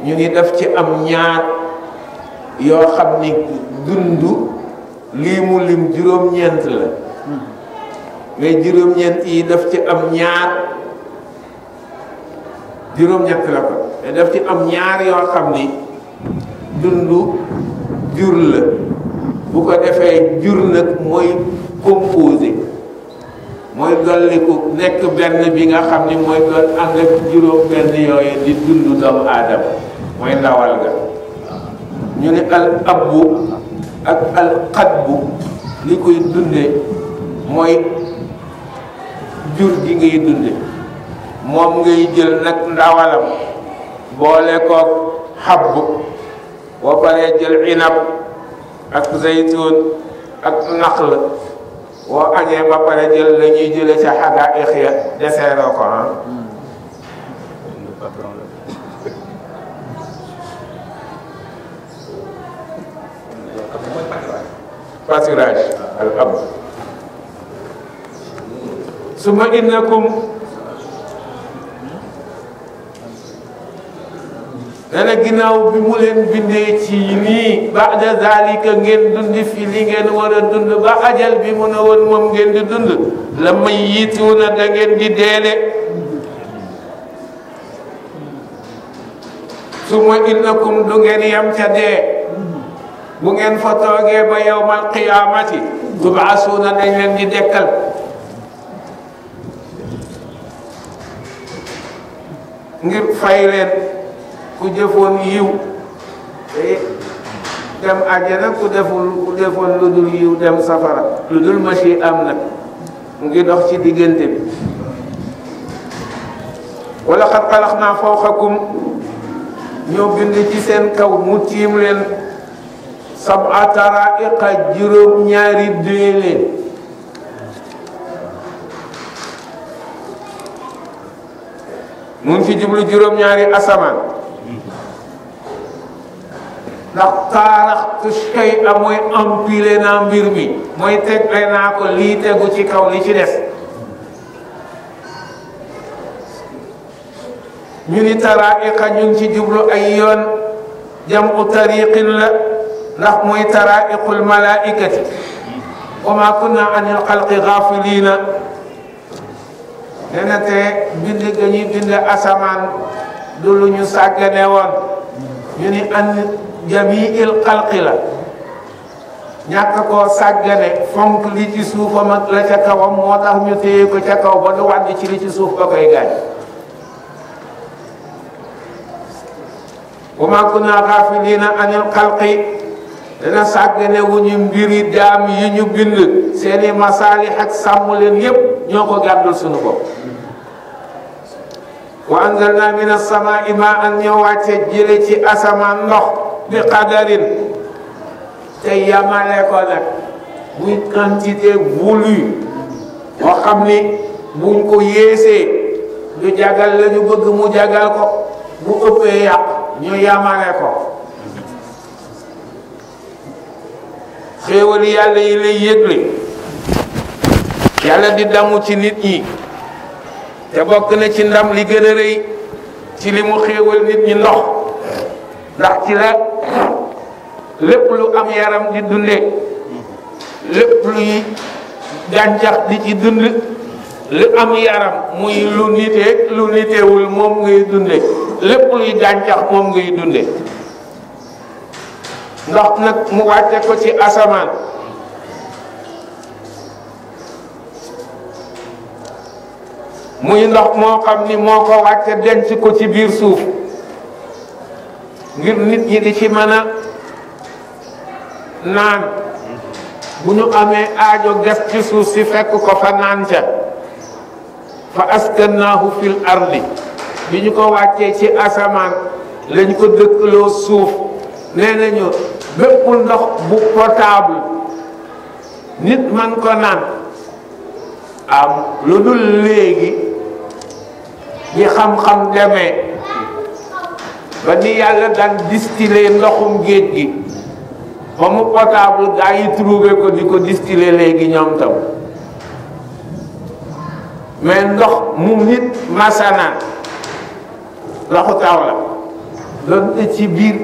ñu ni daf ci am ñaar yoo xam ni dundu lii mu lim juróom-ñeent la mais juróom-ñeent yi daf ci am ñaar juróom-ñett la ko te daf ci am ñaar yoo xam ni dundu jur la bu ko defee jur nag mooy composé mooy dolliku nekk benn bi nga xam ni mooy doon ànd ak juróom benn yooyu di dundu doomu aadama mooy ndawal ga ñu ne al abbu ak al xadbu li koy dunde mooy jur gi ngay dunde moom ngay jël nag ndawalam boole koog xabbu boo paree jël inab ak zaytun ak naql boo añee ba pare jël la ñuy jële ca xadaaiq ya deseeroo ko pâturage al ab suma innakum dana ginnaaw bi mu leen bindee ci nii ba'da zalika ngeen dund fi li ngeen war a dund ba ajal bi mu ne woon moom ngeen di dund la mayyituuna da ngeen di deele suma innakum du ngeen yam ca dee bu ngeen fa toogee ba yawmal qiyaamati tubaasuuna dañ leen di dekkal ngir fay leen ku jëfoon yiw te dem àjjana ku defoon lu dul yiw dem safara lu dul machi am nag mu ngi dox ci diggante bi wala xad xalaqnaa fawqakum ñoo bind ci seen kaw mu tiim leen sab'a taraa'iqa juróom-ñaari déeleen mu ngi fi jublu juróom-ñaari asamaan ndax taaraxtu shay'a mooy empilé naa mbir mi mooy tegle naa ko lii tegu ci kaw li ci des. ñu ni taraa'iqa ñu ngi ci jublu ay yoon jam'u tariqin la ndax mooy taraa'iqul malaa'ikati wa maa kunna anil xalqi gaafiliina. nee na te bind ga ñuy bind asamaan du lu ñu sàggane woon ñu ni an jamiil xalqi la ñàkk koo sàggane fonk li ci suufam ak la ca kawam moo tax ñu téye ko ca kaw ba du wàdd ci li ci suuf ba koy gaañ. wa maa kunna gaafiliina anil xalqi dana sàggane wu ñu mbiri jaam yi ñu bind seeni masaalix ak sàmm leen yépp ñoo ko gàddul suñu bopp. wa anzalna min as-samaa'i maa'an ñoo wàcce jële ci asamaan ndox bi qadarin te yamale ko nag muy quantité voulue boo xam ni buñ ko yéesee du jagal la ñu bëgg mu jagal ko bu ëppee yàq ñu yamale ko. xéewali yàlla yi lay yëgle yàlla di damu ci nit ñi te bokk na ci ndam li gën a rëy ci li mu xéewal nit ñi ndox ndax ci la lépp lu am yaram di dunde lépp luy gàncax di ci dund lu am yaram muy lu niteeg lu nitewul moom ngay dunde lépp luy gàncax moom ngay dunde. ndox nag mu wàcce ko ci asamaan muy ndox moo xam ni moo ko wàcce denc ko ci biir suuf ngir nit ñi di ci mën a naan bu ñu amee aajo ges ci suuf si fekk ko fa naan ca. fa askannaahu fil ardi bi ñu ko wàccee ci asamaan lañ ko dëkkaloo suuf. nee nañu bépp ndox bu potable nit man ko naan am lu dul léegi bi xam-xam demee ba ni yàlla daan distiller ndoxum géej gi ba mu potable gaa yi trouvé ko di ko distiller léegi ñoom tam mais ndox mu nit masanaan ndoxu taw la doon ci biir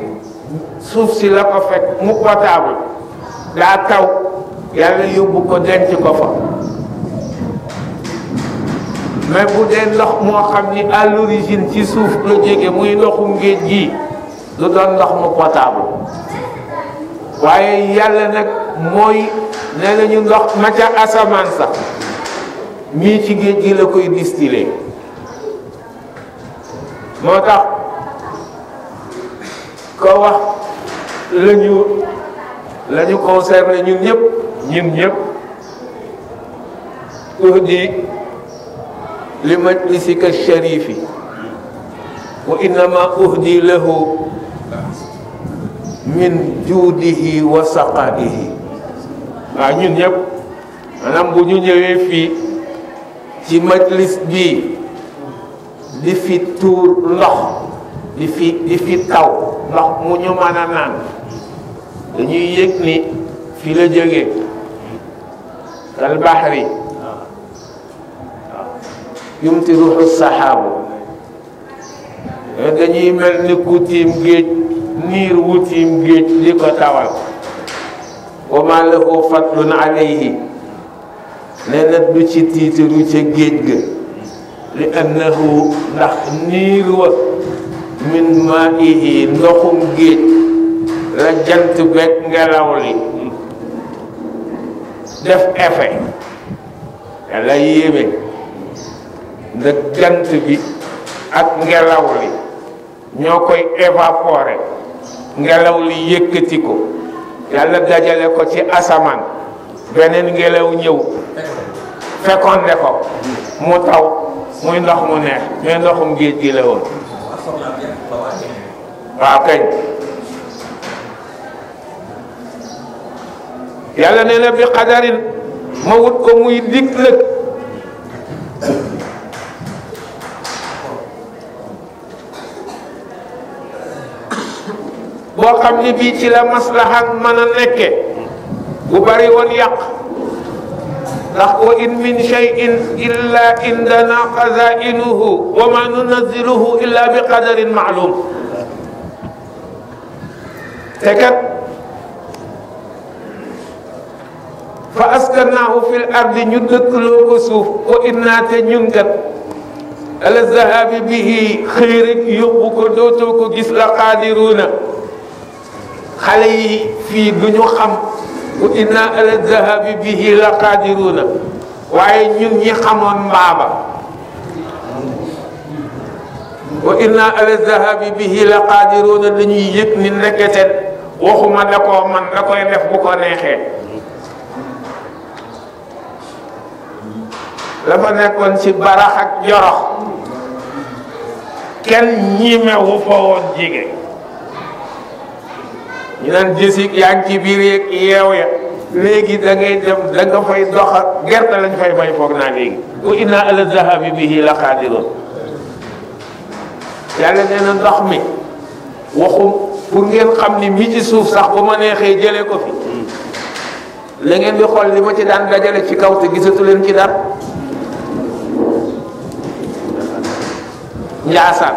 suuf si la ko fekk mu potable daa taw yàlla yóbbu ko denc ko fa. mais bu dee ndox moo xam ni à l'origine ci suuf la jóge muy ndoxum géej gi du doon ndox mu potable waaye yàlla nag mooy nee nañu ndox ma ca asamaan sax mii ci géej gi la koy distiller. moo tax ko wax la ñu concerné ñun ñëpp uhdi li majlisika sharifi wa innama uhdi lahu min juudihi wa saqaihi. waaw ñun ñëpp maanaam bu ñu ñëwee fii ci majlis bi di fi tuur ndox di fi taw ndox mu ñu mën a naan dañuy yëg ni fi la jógee kal bahri yumtiruhu saxaabu dañuy mel ni ku tiim géej niir wu tiim géej di ko tawal wa ma lahu fadlun alayhi nee na du ci tiitaru ca géej ga li annahu ndax niir wa min maa'ihi ndoxum géej la jant beeg ngelaw li def effet yàlla yéeme ndax jant bi ak ngelaw li ñoo koy évaporer ngelaw li yëkkati ko yàlla dajale ko ci asamaan beneen ngelaw ñëw fécondé ko mu taw muy ndox mu neex mais ndoxum géej gi la woon. waaw kañ yàlla nee na bi qadarin ma wut ko muy dig lëg boo boo xam ni bii ci la maslaha mën a nekke bu bari woon yàq ndax wa in min shay'in illa indana xazainuhu wa ma nunazziluhu illa bi qadarin ma'lum te kat fa askannaahu fil ardi ñu dëkkloo ko suuf wa inna te ñun kat ala zahabi bihi xëyrik yóbbu ko dootoo ko gis la qaadiruuna xale yi fii duñu xam wa inna ala zahabi bihi la qaadiruuna waaye ñun ñi xamoon mbaaba wa inna ala zahabi bihi la qaadiruuna dañuy yëg ni ndekete waxuma da koo man da koy def bu ko neexee la fa nekkoon ci barax ak jorox kenn ñimewu fa woon jige ñu naan jësig yaa ngi ci biir yeeg yeew ya léegi da ngay dem da nga fay doxa gerte lañ fay bay foog naa léegi wa inna ala zahabi bihi la qaadiroon yàlla nee na ndox mi waxum pour ngeen xam ni mi ci suuf sax bu ma neexee jëlee ko fi la ngeen di xool li ma ci daan dajale ci kaw te gisatu leen ci dara Njaasaan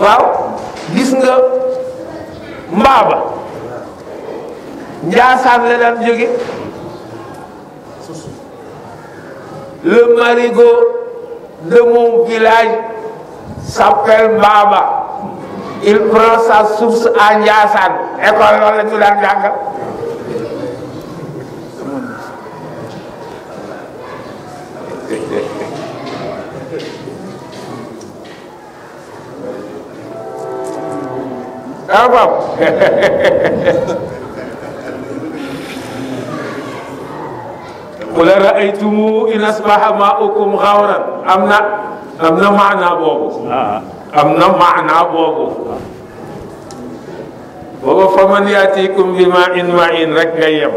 waaw gis nga mbaaba Njaasaan la daan jóge le marigot de mon village s'appelle Mbaba il prend sa source à Njaasaan école loolu la ñu daan jàngal Bab qul ra'aytum in asbaha ma'ukum ghawran am na maana boobu booba faman yatikum bi ma'in ma'in rek ngay yem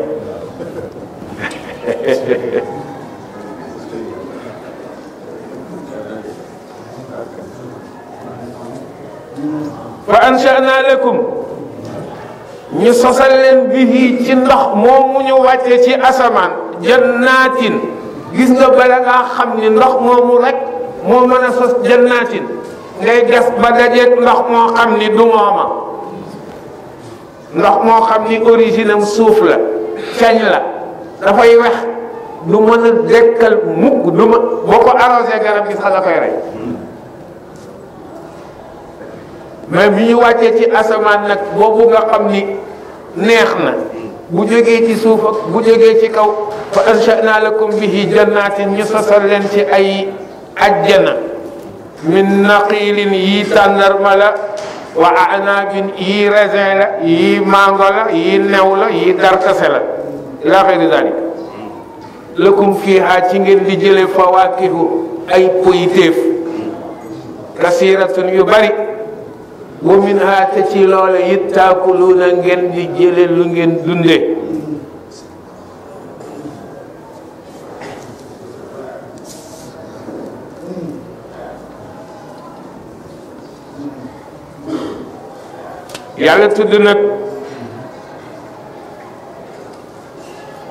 fa ansha'na lakum ñu sosal leen bihi ci ndox moomu ñu wàcce ci asamaan jannatin gis nga bala ngaa xam ni ndox moomu rek moo mën a sos jannatin ngay gas ba dajeeg ndox moo xam ni du mooma ndox moo xam ni origine am suuf la cañ la dafay wex du mën a dekkal mukk du ma boo ko arrosé garab gi sax dafay rey mais bi ñu wàccee ci asamaan nag boobu nga xam ni neex na bu jógee ci suuf ak bu jógee ci kaw fa ansha'na lakum bihi jannatin ñu sosal leen ci ay ajjana min naqilin yii tàndarma la wa a'nabin yii raisin la yii mango la yii new la yii darkase la ila xayri dalik lakum fiha ci ngeen di jële fawaakihu ay poytéef kasiratun yu bari wa minha te ci loola it taakuluuna ngeen di jële lu ngeen dunde yàlla tudd nag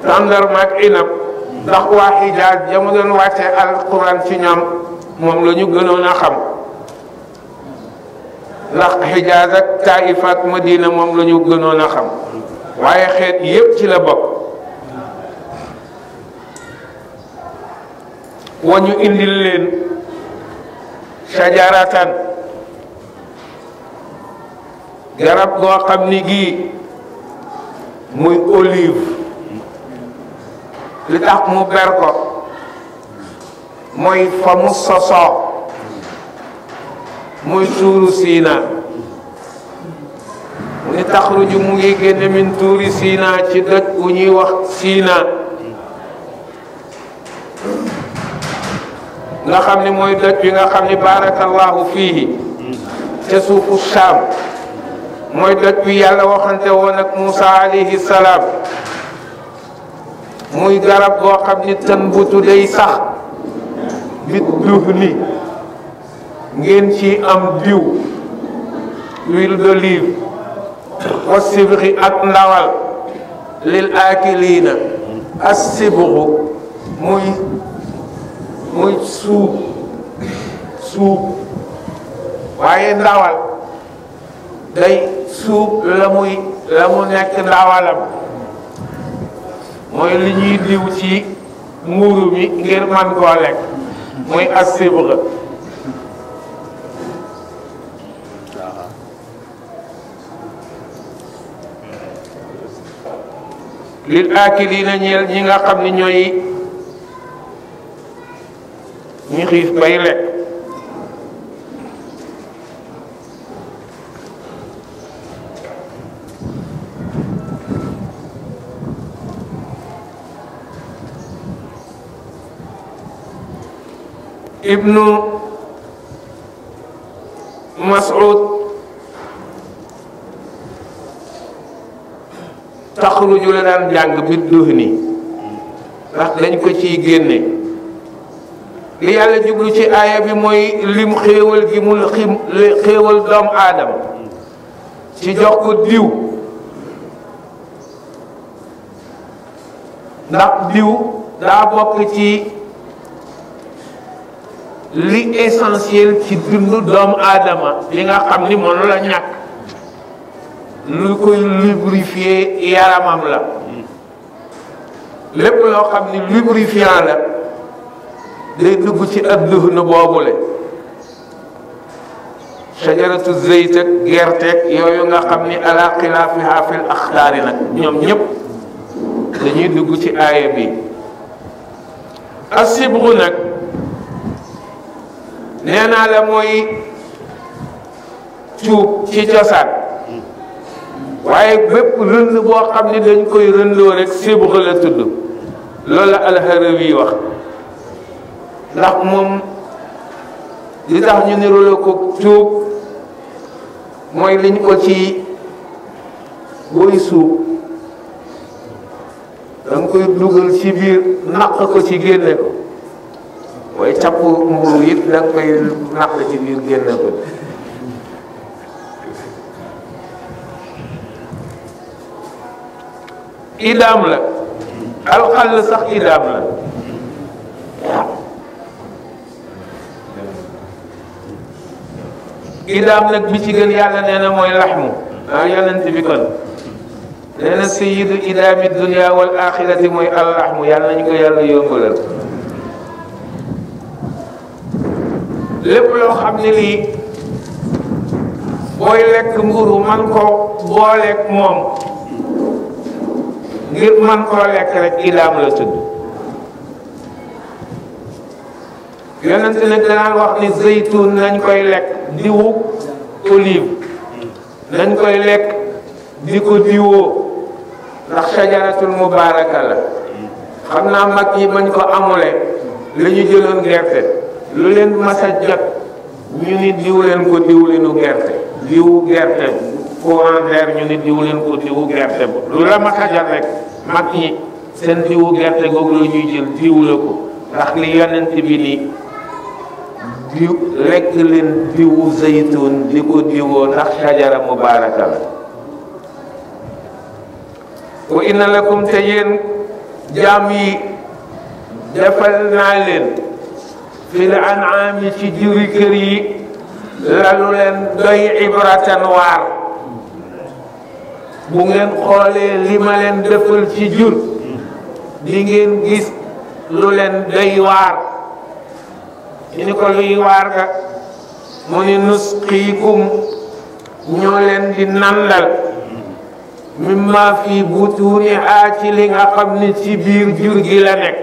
tàndarma ak inab ndax waa Hijaaz jamu doon wàcce alquran ci ñoom moom la ñu gënoon a xam ndax Hijaaz ak Taif ak Madina moom la ñu gënoon a xam waaye xeet yépp ci la bokk wa ñu indil leen shajaratan garab goo xam ni gii muy olive li tax mu ber ko mooy fa mu sosoo muy tuuru Siina mu ni taxruju mu ngi génne min tuuri Siina ci doj bu ñuy wax Siina nga xam ni mooy doj bi nga xam ni barakallahu fiihi ca suufu Saam mooy doj bi yàlla waxante woon ak Moussa alayhi salaam muy garab goo xam ni tanbutu day sax bit duhni ngeen ci am diw huile d'olive wa sibri ak ndawal lil aakiliina as-sibru muy suub waaye ndawal day suub la mu nekk ndawalam mooy li ñuy diw ci muuru mi ngir man koo lekk muy as-sibr lil aakiliina ñeel ñi nga xam ni ñooy ñi xiif bay lekk ibnu Mas'ud taxruju la daan jàng bi duhni ndax dañ ko ciy génne li yàlla jublu ci aaya bi mooy lim xéewal gi mu xéewal doomu aadama ci jox ko diw ndax diw daa bokk ci li essentiel ci dundu doomu aadama li nga xam ni mënu la ñàkk lu koy lubrifier yaramam la lépp loo xam ni lubrifiant la day dugg ci adduhn boobule shajaratu zeyt ak gerteeg yooyu nga xam ni ala xilaafiha fil axtaari nag ñoom ñëpp dañuy dugg ci aaya bi asibru nag nee naa la mooy cuub ci cosaan waaye bépp rënd boo xam ni dañ koy rëndoo rek sibru la tudd loolu la Al-Harawi wax ndax moom li tax ñu niroo ko cuub mooy liñ ko ci booy suub danga koy dugal ci biir naq ko ci génne ko waaye capp mburu it da nga koy naq ci biir génne ko idaam la alxal sax idaam la waaw idaam nag bi ci gën yàlla nee na mooy laxmu waaw yonent bi kon nee na sayyidu idaami dunia wal axirati mooy allaxmu yàlla nañu ko yàlla yombalal lépp loo xam ne lii booy lekk mburu man ko booleeg moom ngir man koo lekk rek idaam la tudd yonent nag danaan wax ni zeytun nañ koy lekk diwu olive nañ koy lekk di ko diwoo ndax sajaratul mubaraka la xam naa mag yi bañ ko amule la ñu jëloon gerte lu leen masa jot ñu ni diw leen ko diwlinu gerte diwu gerte courant d'air ñu ni diw leen ko diwu gerte ba lu la masa jot rek mag ñi seen diwu gerte googu la ñuy jël diw la ko ndax li yonent bi ni diw lekk leen diwu zaytun di ko diwoo ndax sajara mubaraka la wa inna lakum te yéen jaam yi defal naa leen fil an'aami ci juri kër yi lalu leen doy ibratan waar bu ngeen xoolee li ma leen defal ci jur di ngeen gis lu leen doy waar ñu ni ko luy waar ga mu ni nusqiikum ñoo leen di nandal mimma fi butuniha ci li nga xam ni ci biir jur gi la nekk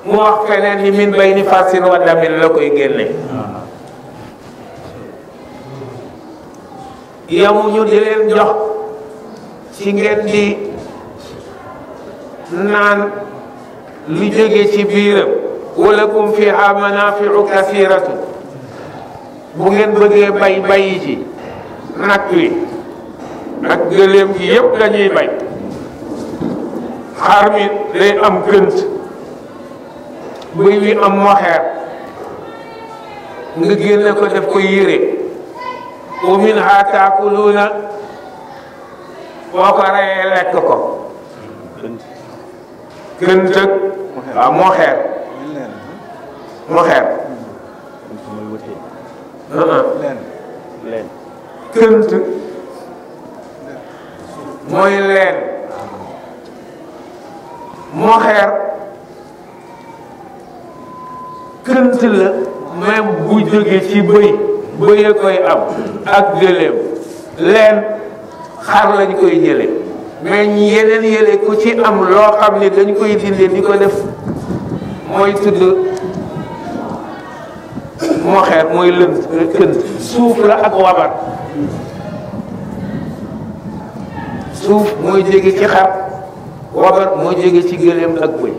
mu wax feneen ni min bayni farsin wa damin la koy génne yamuñu di leen jox ci ngeen di naan lu jóge ci biiram walakum fiha manafiu kasiratu bu ngeen bëggee bay bayi ci nag wi ak gëléem gi yëpp dañuy bay xar mi day am gënt bëy wi am moxeer nga génne ko def ko yére wa minha taakuluuna boo ko reyee lekk ko këntëg waaw moo xeer kënt mooy leen moo xeer kënt la même bu jógee ci bëy a koy am ak gëléem leen xar lañ koy jële mais ñi yeneen yële ku ci am loo xam ne dañ koy dindi di ko def mooy tudd moo xeer mooy lënt kënt suuf la ak wabar suuf mooy jóge ci xar wabar mooy jóge ci gëléem ak bëy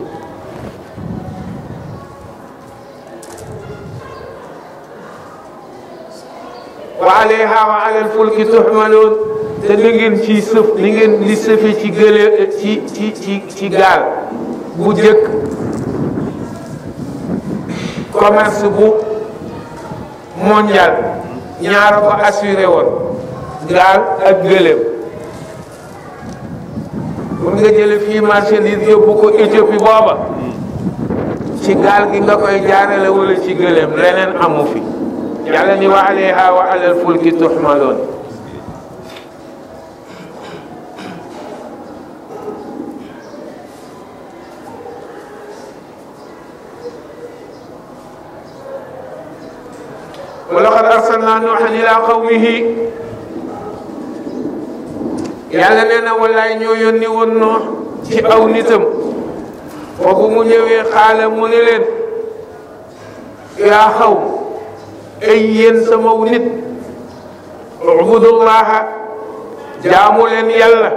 wa alayha wa ala alfulki tuhmaluun te da ngeen ci sëf ni ngeen di sëfe ci gële ci gaal bu jëkk commerce bu mondial ñaara ko assuré woon gaal ak gëléem pour nga jële fii marchandise yóbbu ko Éthiopie booba ci gaal gi nga koy jaarale wala ci gëléem leneen amu fi yàlla ni wa alayha wa ala alfulki tuhmaloon wa laqad arsalna nuuhan ila qawmihi yàlla nee na wallaay ñoo yónni woon Nuux ci aw nitam foofu mu ñëwee xaala mu ne leen yaa xaw ay yéen samaw nit ubudullaha jaamu leen yàlla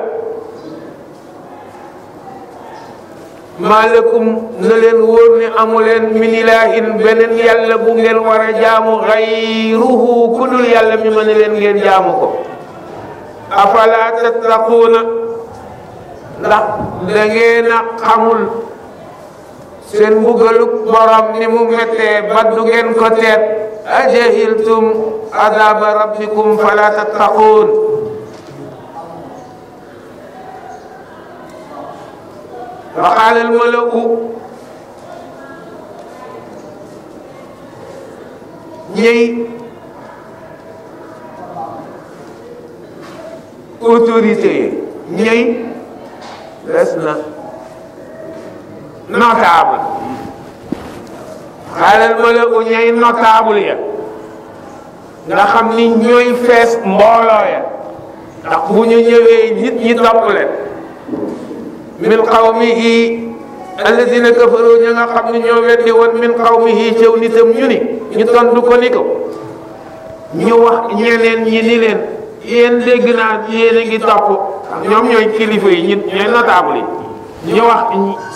maa lakum na leen wóor ne amu leen min ilaahin beneen yàlla bu ngeen war a jaamu xayruhu ku dul yàlla mi mën leen ngeen jaamu ko afala tattaquuna ndax da ngeen a xamul seen mbugaluk borom ni mu méttee ba du ngeen ko teet ajahiltum adaba rabbikum fala tattaquun wa qaala almalau ñey autorité yi ñey des na notable xaalal malau ñey notable ya nga xam ni ñooy fees mbooloo ya ndax bu ñu ñëwee nit ñi topp leen min qawmihi alladina kafaru ña nga xam ne ñoo weddi woon min qawmihi cëw nitam ñu tontu ko ni ko ñu wax ñeneen ñi ni leen yéen dégg naa yéen a ngi topp ñoom ñooy kilifa yi ñooy notable yi ñu wax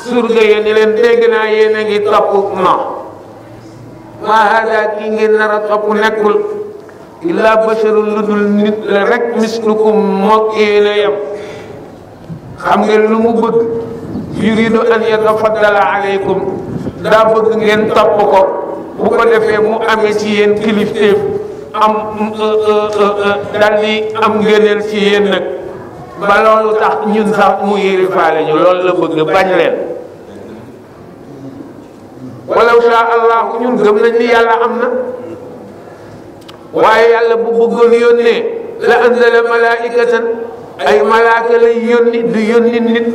surga yi ni leen dégg naa yéen a ngi topp non ma hada ki ngeen nar a topp nekkul illa basharun lu dul nit la rek mislukum moog yéen a yem xam ngeen lu mu bëgg yuridu an yatafaddala alaykum daa bëgg ngeen topp ko bu ko defee mu amee ci yéen kilifteef am dal di am ngëneel ci yéen nag ba loolu tax ñun sax mu yërifaale ñu loolu la bëgg bañ leen walaw sha allahu ñun gëm nañ ni yàlla am na waaye yàlla bu bëggoon yónnee la anzala malaikatan ay malaaka lay yónni du yónni nit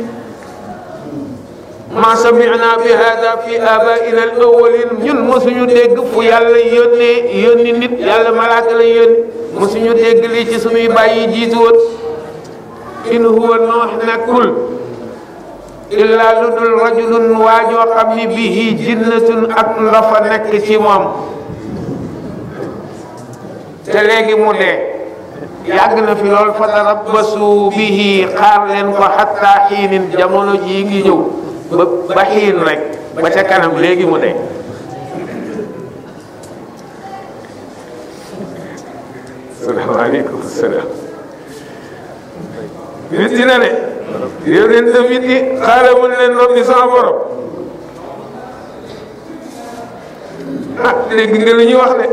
ma sami'na bi hada fi abaina al awwalin ñun mosuñu dégg fu yàlla yónni nit yàlla malaaka lay yónni mosuñu dégg lii ci suñuy bàyyi jiitu woon in huwa Nuux nekkul illa lu dul rajulun waajoo xam ni bihi jinnatun ak ndofa nekk ci moom te léegi mu dee yàgg na fi lool fa tarabbasu bihi xaar leen ko xatta xiinin jamono jii ngi ñëw ba xiin rek ba ca kanam léegi mu dee salaamaaleykum salaam nit dina ne yow leen tamit ni xaaral mën leen rabbi sama borom ah dégg nga lu ñuy wax de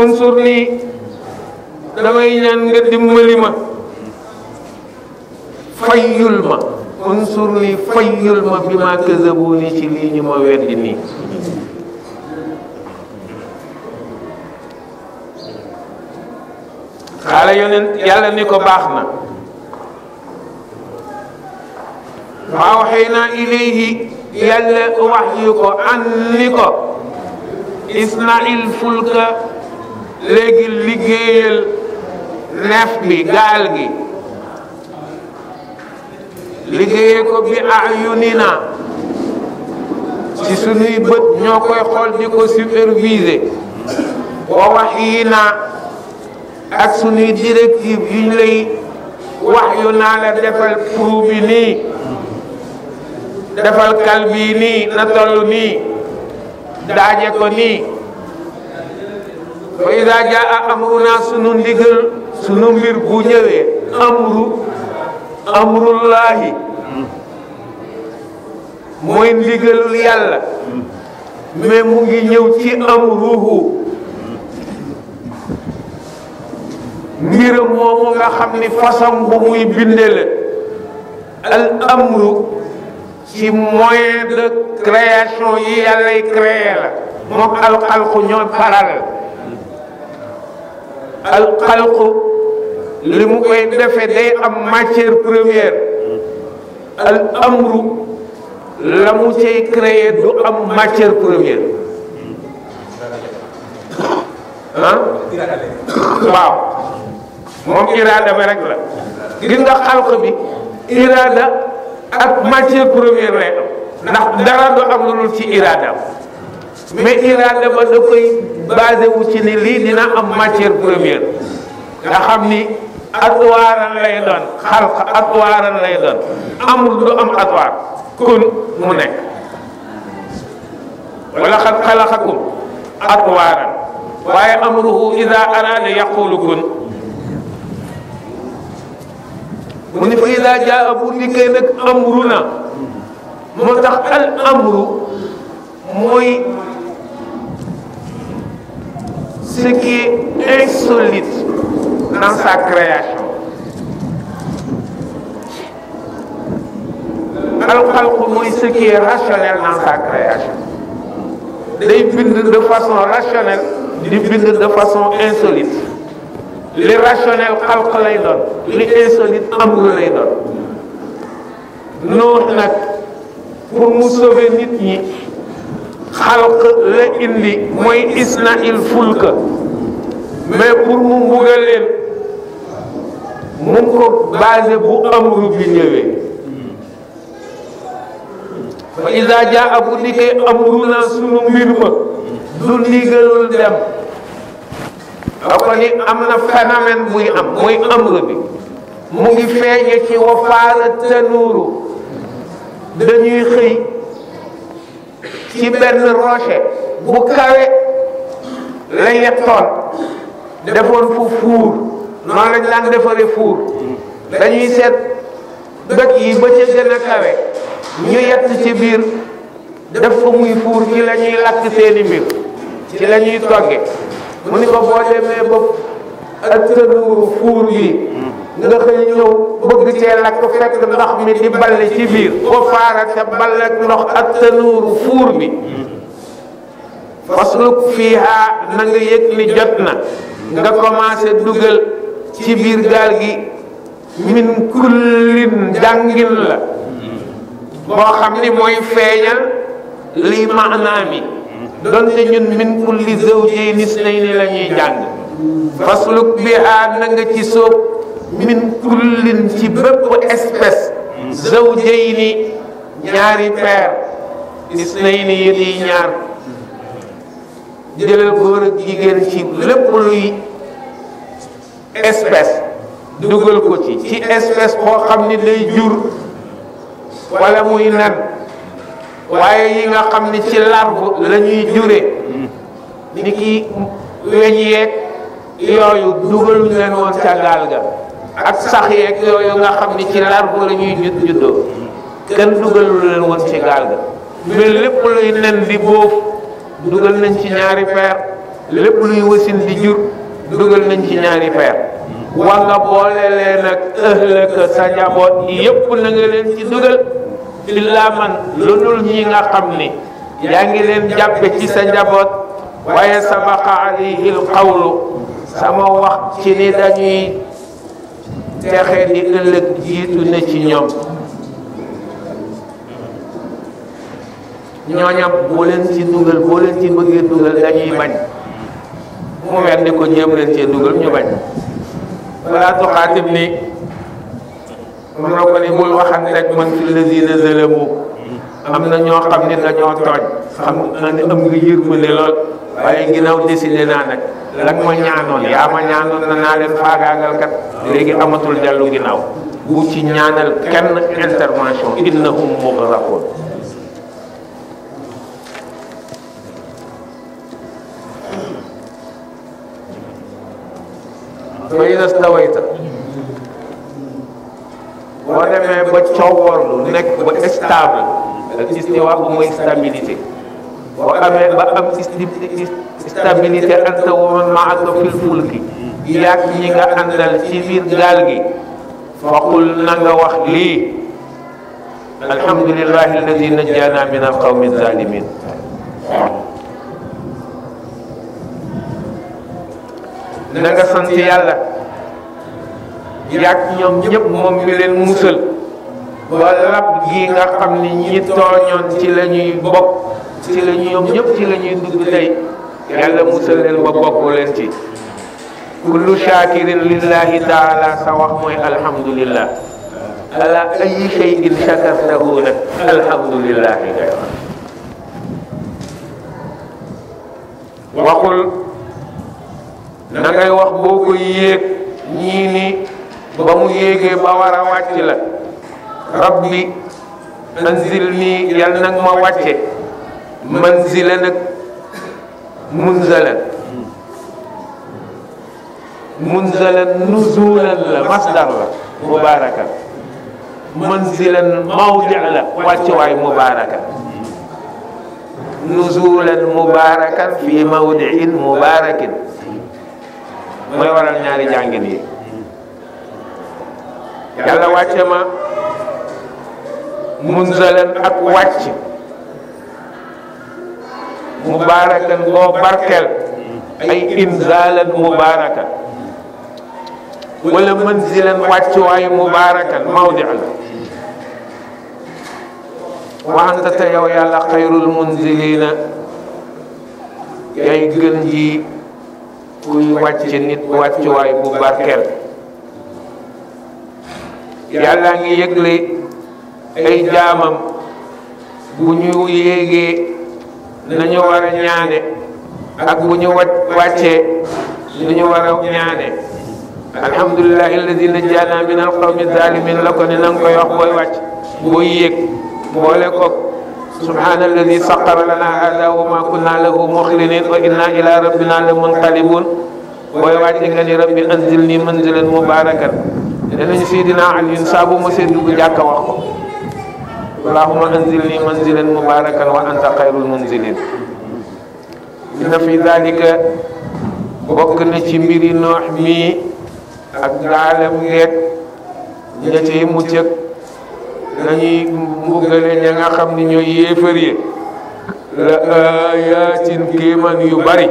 unsur nii damay ñaan nga dimbali ma fayyul ma unsur nii fayyul ma bi ma kazabuni ci lii ñu ma weddi nii xaala yonent yàlla ni ko baax na maa waxee naa ilayhi yàlla wax yu ko an ni ko isnail fulka léegi liggéeyal neef bi gaal gi liggéeyee ko bi ayunina ci sunuy bët ñoo koy xool di ko superviser wa waxyina ak sunuy directive yuñ lay wax yu naa la defal prou bi nii defal kal bii nii na toll nii daaje ko nii fa iza jaa amruna sunu ndigal sunu mbir bu ñëwee amrullahi mooy ndigalul yàlla mais mu ngi ñëw ci amruhu mbiram moomu nga xam ni façon bu muy bindele al amru ci moyen de création yi yàllay créé la moom alxalqu ñooy parallèle alxalqu li mu koy defee day am matière première al amru la mu cay créé du am matière première ah waaw moom iraada ba rek la gis nga xalq bi iraada ak matière première lay am ndax dara du am lu dul ci iraada mais iraada ba da koy basé wu ci ni lii dina am matière première nga xam ni atwaaran lay doon xalq atwaaran lay doon amul du am atwaar kun mu nekk wala xad xalaqakum atwaaran waaye amruhu ida arada yaqulu kun mu ni fa ida jaa bu dikkee nag amruna moo tax al amru mooy ce qui est insolite dans sa création al xalqu mooy ce qui est rationnel dans sa création day bind de façon rationnelle di bind de façon insolite li rationnel xalq lay doon li insolite amru lay doon noonu nag pour mu sauver nit ñi xalq la indi mooy isnail fulka mais pour mu mbugal leen mu ngi ko basé bu amru bi ñëwee fa iza jaa bu dikkee amruna sunu mbir ma du ndigalul dem ako ni am na phénomène buy am mooy amru bi mu ngi feeñe ci wafaara tanuuru dañuy xëy ci benn rocher bu kawe la yettoon defoon fu fuur noonu lañ daan defaree fuur dañuy seet dëkk yi ba ca gën a kawe ñu yett ci biir def ko muy fuur ci la ñuy lakk seeni mbir ci la ñuy togge mu ni ko boo demee ba ak tënuuru fuur bi nga xëy ñëw bëgg cee lakk fekk ndox mi di balle ci biir boo faara te balle ak ndox ak tënuuru fuur bi fasluk fiiha na nga yëg ni jot na nga commencé dugal ci biir gaal gi min kullin jàngin la boo xam ni mooy feeñal lii maanaam donte ñun min kulli zawjayni isnayni la ñuy jàng fasluk biha na nga ci sóob min kullin ci bépp espèce zawjayni ñaari paire isnayni yi di ñaar jëlal góor ak jigéen ci lépp luy espèce dugal ko ci espèce boo xam ni day jur wala muy nen waaye yi nga xam ni ci larve la ñuy jure ni ki weñ yeeg yooyu dugaluñ leen woon ca gaal ga ak sax yeeg yooyu nga xam ni ci larve la ñuy juddoo kenn dugalu leen woon ci gaal ga mais lépp luy nen di boof dugal nañ ci ñaari paire lépp luy wasin di jur dugal nañ ci ñaari feer wala boole leen ak ëllëg sa njaboot yépp na nga leen ci dugal illaa man lu dul ñi nga xam ni yaa ngi leen jàppe ci sa njaboot waaye sabaqa alayhi alqawlu sama wax ci ni dañuy texe di ëllëg jiitu na ci ñoom ñooñam boo leen ci dugal boo leen ci bëggee dugal dañuy bañ mu weddi ko jéem leen cee dugal ñu bañ wala tuxaatib ni mun na ko ni bul waxanteeg man fi lazina zalamu am na ñoo xam ne dañoo tooñ xam na ne am nga yërmande lool waaye ginnaaw décidé naa nag lan ma ñaanoon yaa ma ñaanoon na naa leen faagaagal kat léegi amatul dellu ginnaaw bu ci ñaanal kenn intervention innahum mughraqun fa idaa stawayta boo demee ba cooworlu nekk ba stable ak istiwa bu mooy stabilité boo amee ba am stabilité anta wa man ma'aka fil fulki yaag ñi nga àndal ci biir gaal gi faqul na nga wax lii alhamdulillahi alladi najjana min alqawmi zalimin na nga sant yàlla yaag ñoom ñëpp moom mi leen musal ba lab gi nga xam ni ñi tooñoon ci la ñuy bokk ci la ñuy ñoom ñëpp ci la ñuy dugg tey yàlla musal leen ba bokk leen ci kullu shakirin lillahi taala sa wax mooy alhamdulillah ala ayi shay'in shakartahu nag alhamdulillahi ngay wax waxul na ngay wax boo ko yéeg ñii ni ba mu yéegee ba war a wàcc la rabbi anzilni yal nag ma wàcce manzilan nag munzalan munzalan nuzulan la masdar la mubarakan manzilan mawdi la wàcce waay mubarakan nuzulan mubarakan fi mawdiin mubarakin mooy waral ñaari jàngin yi yàlla wàcce ma munzalan ak wàcc mubarakan boo barkel ay inzalan mubarakan wala manzilan wàcc waayu mubarakan mawdi la wa anta te yow yàlla xayrul munzilina yay gën ji kuy wàcc nit wàccuwaay bu barkeel yàlla ngi yëgle ay jaamam bu ñu yéegee nañu war a ñaane ak bu ñu wàccee nañu war a ñaane alhamdulillahi alladi najjana min alqawmi zalimin la ko ne na nga koy wax booy wàcc booy yéeg boole ko subhana alladi saqara lana hada wa ma kunna lahu muxrinin wa inna ila rabbina la munqalibun booy wàcc nga ni rabbi anzilni manzilan mubarakan danañ Seydina Aliyun saa bu ma see dugg jàkka wax ko allahumma anzilni manzilan mubarakan wa anta xayrul munzilin inna fi dalika bokk na ci mbiri noox mi ak gaalam ngeeg ña cay mucc ak nañuy mbugale ña nga xam ni ñooy yéefar yi la ayatin kéeman yu bari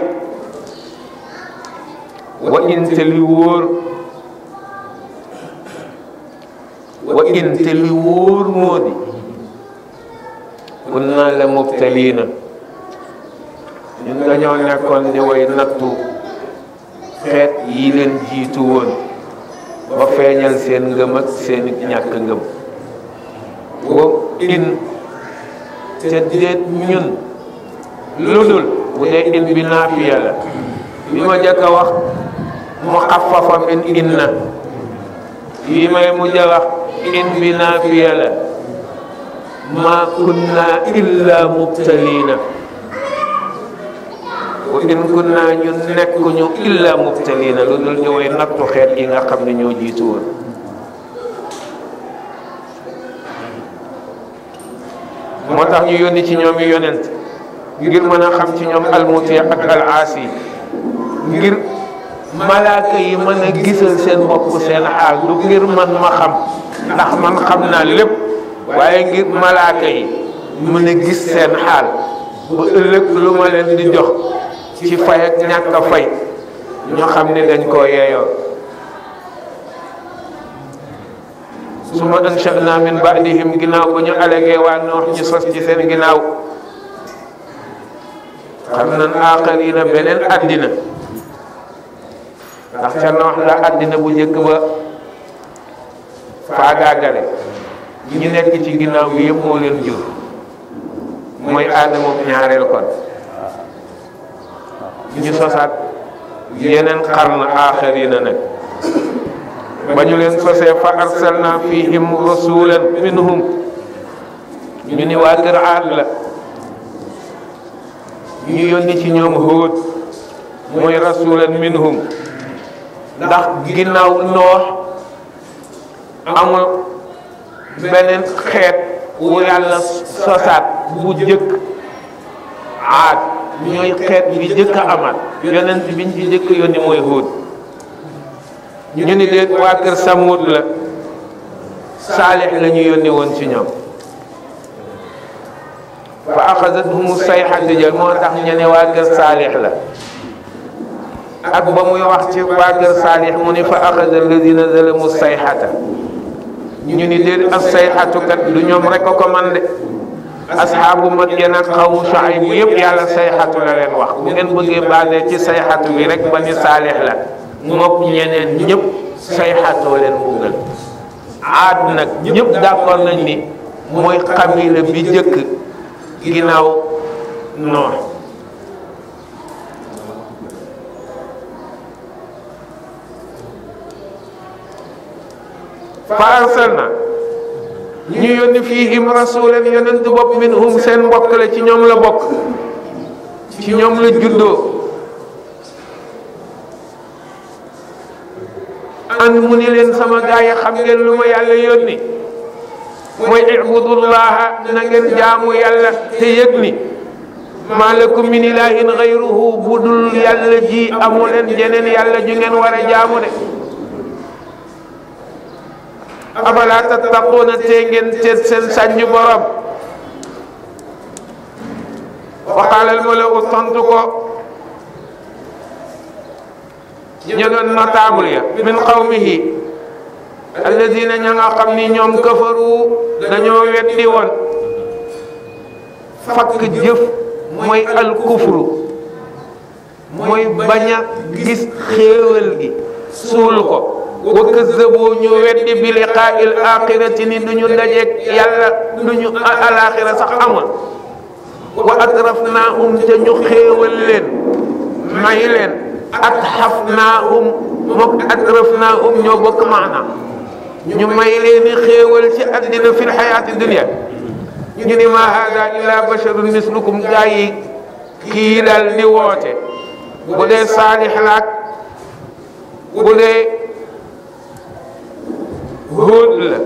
wa inte li wóor moo di kunna la mubtalina ñun dañoo nekkoon di way nattu xeet yi leen jiitu woon ba feeñal seen ngëm ak seen ñàkk ngëm wa in te déet ñun ludul bu dee in bi naafiya la bi ma jëkk a wax mu xafafa min inna yi may mujj a wax in bi naafiya la ma kunna illa mubtalina wa in kunna ñun nekkuñu illa mubtalina lu dul ñu way nattu xeet yi nga xam ne ñoo jiitu woon moo tax ñu yónni ci ñoom yi yonent ngir mën a xam ci ñoom almuti ak al aasi ngir malaaka yi mën a gisal seen bopp seen xaal, du ngir man ma xam ndax man xam naa lépp, waaye ngir malaaka yi mën a gis seen xaal ba ëllëg lu ma leen di jox ci fay ak ñàkk a fay ñoo xam ne dañ koo yeeyoo. summa ansha'naa min ba'dihim, ginnaaw ba ñu alagee waa Noox ñu sos ci seen ginnaaw qarnan aaxariina beneen àddina, ndax ca Noox la àddina bu njëkk ba faagaagale ñi nekk ci ginnaaw bi yëpp moo leen jur, mooy aadama ñaareel kon ñu sosaat yeneen qarn aaxariina nag. ba ñu leen sosee fa arsalna fihim rasulan minhum, ñu ni waa kër Aad la, ñu yónni ci ñoom Huud mooy rasulan minhum, ndax ginnaaw Noox amul beneen xeet wu yàlla sosaat bu jëkk Aad ñooy xeet bi jëkk a amaat, yonent biñ ci jëkk yónni mooy Huud. ñu ni déet waa kër Samuud la, Saalix la ñu yónni woon ci ñoom. fa axazathum sayhatu jël moo tax ñu ne waa kër Saalix la, ak ba muy wax ci waa kër Saalix mu ni fa axaza alladina zalamu sayhata, ñu ni déet as sayhatu kat du ñoom rek ko man de, asxaabu Madyan ak xawmu Shuayb bu yëpp yàlla sayhatu la leen wax. bu ngeen bëggee basé ci sayhatu bi rek ba ni Saalix la, mook ñeneen ñëpp sayxatoo leen buggal. Aad nag ñëpp d'accord nañ ni mooy xabila bi jëkk ginnaaw Noox. fa arsalna ñu yónni fiihim rasulan yonent bopp minhum seen mbokk la, ci ñoom la bokk, ci ñoom la juddoo. an mu ni leen sama gaa yi xam ngeen lu ma yàlla yónni, mooy ibudullaha na ngeen jaamu yàlla te yëg ni maa lakum min ilahin gayruhu, bu dul yàlla ji amu leen jeneen yàlla ju ngeen war a jaamu de. afala tattaquuna te ngeen teet seen sànju borom. wa qaala al malau tontu ko ñu doon notable ya min qawmihi alladina ña nga xam ni ñoom kafaru dañoo weddi woon. fakk jëf mooy alkufru, mooy bañ a gis xéewal gi suul ko. wa kazzabu ñu weddi bi liqaa'il aaxirati ni duñu dajeeg yàlla, duñu alaaxira sax amul. wa atrafnaahum te ñu xéewal leen may leen. atxafnaahum mook atrafnaahum ñoo bokk maana, ñu may leen xéewal ci àddina fil xayaati dunya. ñu ni ma haada illa basharun mislukum, gaa yi kii daal di woote, bu dee Saalix laak bu dee Huud la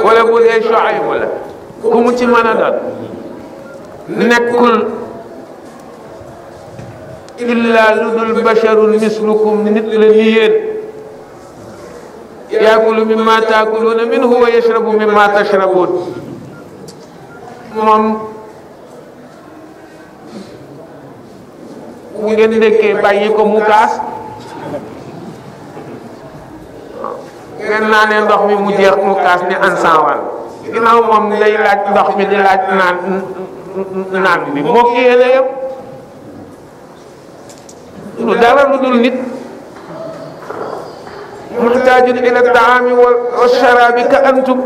wala bu dee Shuayb la, ku mu ci mën a doon nekkul illa lu dul basharun mislukum, nit la ni yéen. yaakulu mimma taakuluuna minhu wa yashrabu mimma tashrabuun. moom bu ngeen dëkkee bàyyi ko mu kaas, ngeen naanee ndox mi mu jeex mu kaas ni ansanwal. ginnaaw moom day laaj ndox mi di laaj naan bi moo ki yéene yëpp. lu dara lu dul nit muhtaajun ila taami wa sharaabi ka antum.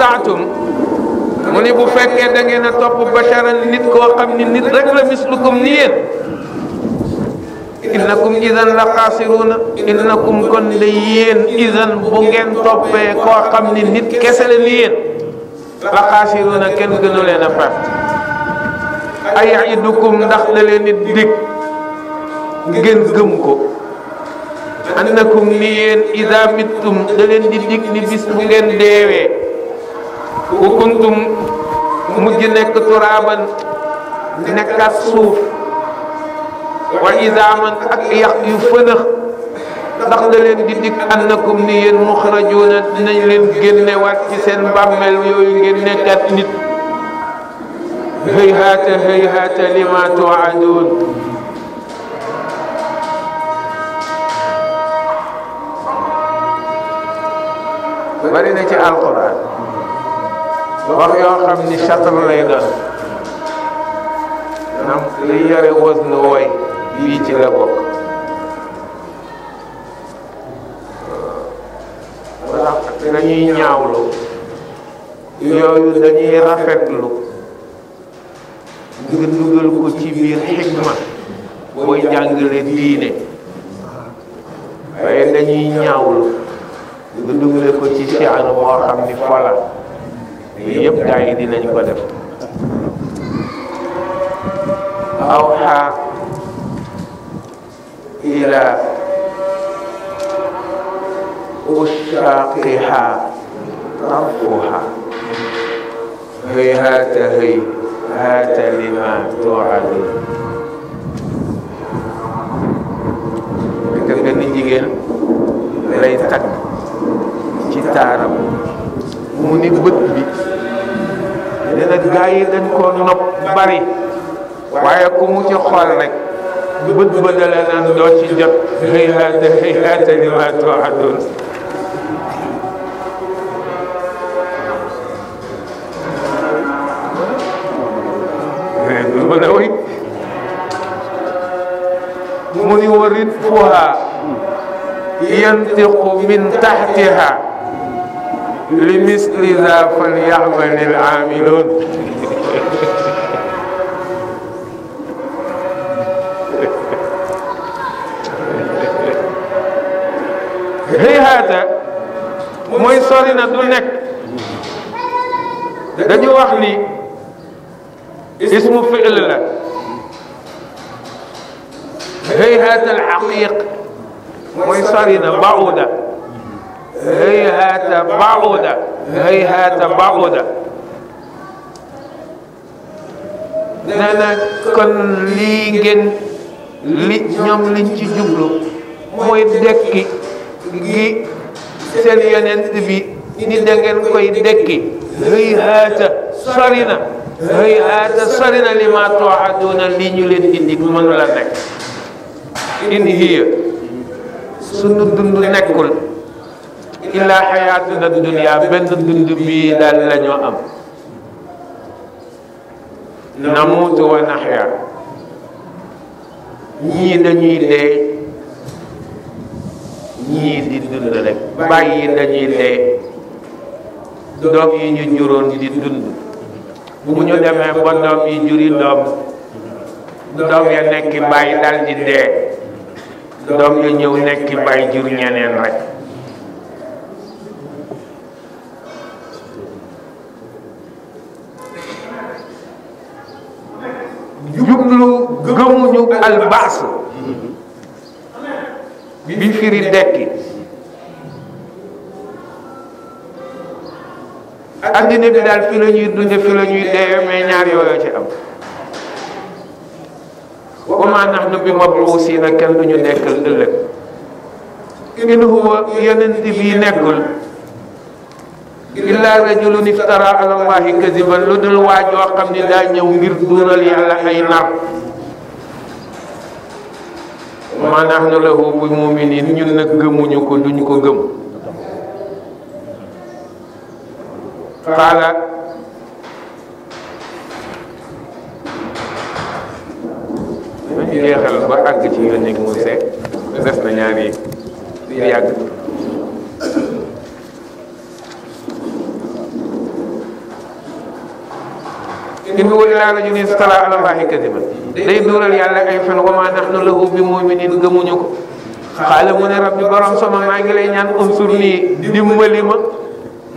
ataatum mu ni bu fekkee da ngeen a topp basharan nit koo xam ni nit rek la mislukum ni yéen innakum idan la xaasiruuna innakum kon de yéen idan bu ngeen toppee koo xam ni nit kese la ni yéen la xaasiruuna kenn gënu leen a perte ayaidukum ndax da leen di dig ngeen gëm ko annakum ni yéen ida mittum da leen di dig ni bis bu ngeen deewee wa kuntum mujj nekk turaaban nekkat suuf wa idaaman ak yàq yu fënëx ndax da leen di dig annakum ni yéen muxrajuuna dinañ leen génnewaat ci seen bàmmeel yooyu ngeen nekkat nit hayhaata lima tuuaduun bari na ci alquran wax yoo xam ni chatr lay doon nam li yore was nu woy bii ci la bokk ndax dañuy ñaawlu yooyu dañuy rafetlu nga dugal ko ci biir xikma booy jàngale diine waaye dañuy ñaawlu nga dugale ko ci sian moo xam ni fola yëpp gaa yi dinañ ko def awxa ila ushaqiha tarfuha hayhaata lima tuadun te benn jigéen lay tagg ci taaram mu ni bët bi dina gaa yi dañ koo nopp bari waaye ku mu ci xool rek bët ba dala naan doo ci jot hayhaata lima tuadun du mën a wéy mu ni warit fuha yantiqu min taxtiha li misli za falyaamali l aamiluun hayhaata mooy sori na du nekk dañu wax ni ismu fi'l la hayhaata al haqiq mooy sori na bauda hayhaata bauda nee na kon lii ngeen ñoom liñ ci jublu mooy dekki gi seen yonent bi ni da ngeen koy dekki hayhaata sori na li ma tuuaduuna lii ñu leen di dig mënu la nekk in hiya sunu dund nekkul illa xayaatuna dunya benn dund bii daal la ñoo am namuutu wa naxya ñii dañuy dee ñii di dund rek bàyyi dañuy dee doom yi ñu juróon di dund bu ñu demee ba doom yi juri doom ya nekki bàyyi dal di dee doom ya ñëw nekki bàyyi jur ñeneen rek jublu gëmuñu albaas bi firi dekki addina bi daal fi la ñuy dunde fi la ñuy deewee mais ñaar yooyu ci am wa maa nahnu bi mab'uusiina kenn duñu dekkal ëllëg in huwa yonent bi nekkul illa rajulun iftara ala allahi kadiban lu dul waajoo xam ni daa ñëw ngir duural yàlla ay nar ma nahnu lahu bi muminin ñun nag gëmuñu ko duñ ko gëm qaala nañu jeexal ba àgg ci yónni Muuse des na ñaari yàgg in huwa illaa rajulun iftaraa ala llaahi kadiban day duural yàlla ay fen wa maa nahnu lahu bi mu'minin gëmuñu ko xaala mu ne rabbi borom sama maa ngi lay ñaan unsur nii dimbali ma